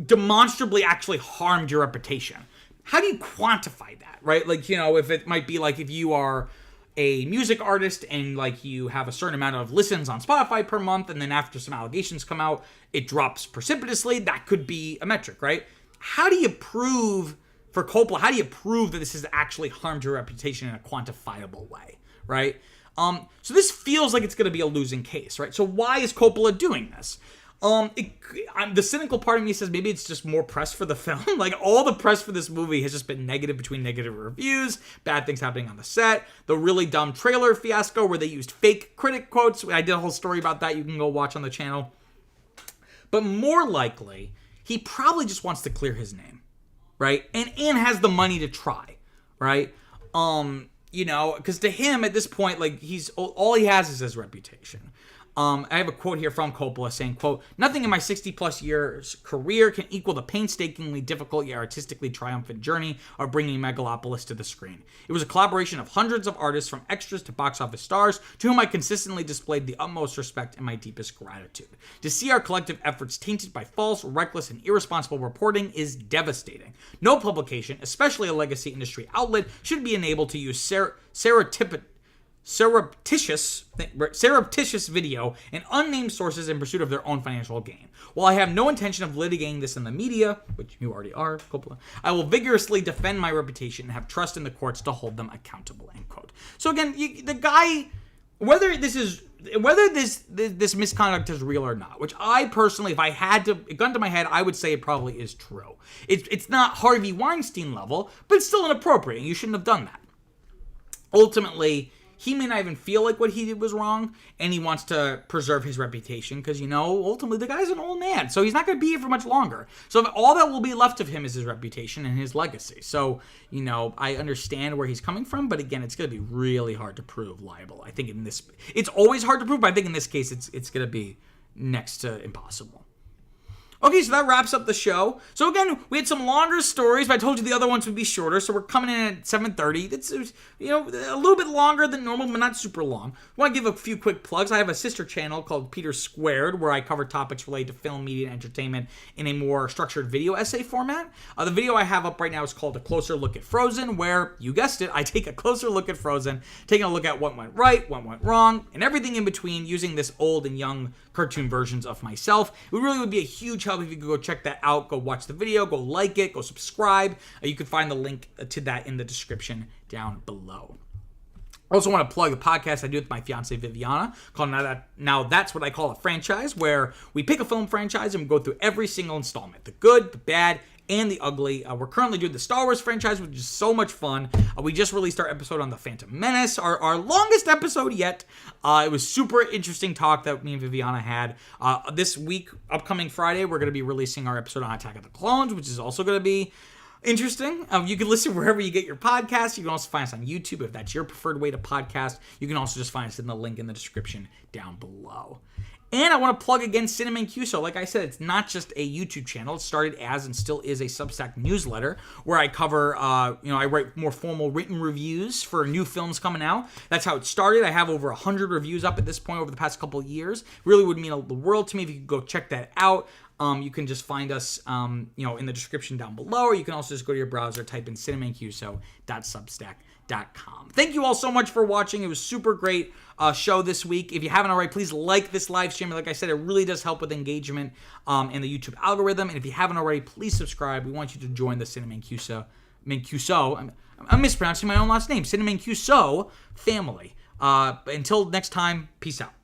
demonstrably actually harmed your reputation. How do you quantify that, right? Like, if it might be like if you are a music artist and like you have a certain amount of listens on Spotify per month, and then after some allegations come out, it drops precipitously, that could be a metric, right? How do you prove, for Coppola, how do you prove that this has actually harmed your reputation in a quantifiable way, right? So this feels like it's going to be a losing case, right? So why is Coppola doing this? The cynical part of me says maybe it's just more press for the film. Like all the press for this movie has just been negative, between negative reviews, bad things happening on the set, the really dumb trailer fiasco where they used fake critic quotes. I did a whole story about that. You can go watch on the channel. But more likely, he probably just wants to clear his name, right? And has the money to try, right? Because to him at this point, like all he has is his reputation. I have a quote here from Coppola saying, quote, nothing in my 60 plus years career can equal the painstakingly difficult yet artistically triumphant journey of bringing Megalopolis to the screen. It was a collaboration of hundreds of artists, from extras to box office stars, to whom I consistently displayed the utmost respect and my deepest gratitude. To see our collective efforts tainted by false, reckless, and irresponsible reporting is devastating. No publication, especially a legacy industry outlet, should be enabled to use surreptitious video and unnamed sources in pursuit of their own financial gain. While I have no intention of litigating this in the media, which you already are, Coppola, I will vigorously defend my reputation and have trust in the courts to hold them accountable, end quote. So again, the guy, whether this misconduct is real or not, which I personally, if I had to, gun to my head, I would say it probably is true. It's not Harvey Weinstein level, but it's still inappropriate, and you shouldn't have done that. Ultimately, he may not even feel like what he did was wrong, and he wants to preserve his reputation because, ultimately the guy's an old man, so he's not going to be here for much longer. So all that will be left of him is his reputation and his legacy. So, I understand where he's coming from, but again, it's going to be really hard to prove libel. I think it's always hard to prove, but I think in this case, it's going to be next to impossible. Okay, so that wraps up the show. So again, we had some longer stories, but I told you the other ones would be shorter, so we're coming in at 7:30. It's a little bit longer than normal, but not super long. I want to give a few quick plugs. I have a sister channel called Peter Squared, where I cover topics related to film, media, and entertainment in a more structured video essay format. The video I have up right now is called A Closer Look at Frozen, where, you guessed it, I take a closer look at Frozen, taking a look at what went right, what went wrong, and everything in between, using this old and young cartoon versions of myself. It really would be a huge help if you could go check that out, go watch the video, go like it, go subscribe. You can find the link to that in the description down below. I also want to plug the podcast I do with my fiance Viviana called Now That's What I Call a Franchise, where we pick a film franchise and we go through every single installment, the good, the bad, and the ugly. We're currently doing the Star Wars franchise, which is so much fun. We just released our episode on The Phantom Menace, our longest episode yet. It was super interesting talk that me and Viviana had. This week, upcoming Friday, we're going to be releasing our episode on Attack of the Clones, which is also going to be interesting. You can listen wherever you get your podcasts. You can also find us on YouTube if that's your preferred way to podcast. You can also just find us in the link in the description down below. And I want to plug again CinemaCuso. Like I said, it's not just a YouTube channel. It started as and still is a Substack newsletter where I cover, I write more formal written reviews for new films coming out. That's how it started. I have over 100 reviews up at this point over the past couple of years. Really would mean the world to me if you could go check that out. You can just find us, in the description down below, or you can also just go to your browser, type in cinemacuso.substack.com. Thank you all so much for watching. It was super great show this week. If you haven't already, please like this live stream. Like I said, it really does help with engagement in the YouTube algorithm. And if you haven't already, please subscribe. We want you to join the CinemaCuso. I'm mispronouncing my own last name, CinemaCuso family. Until next time, peace out.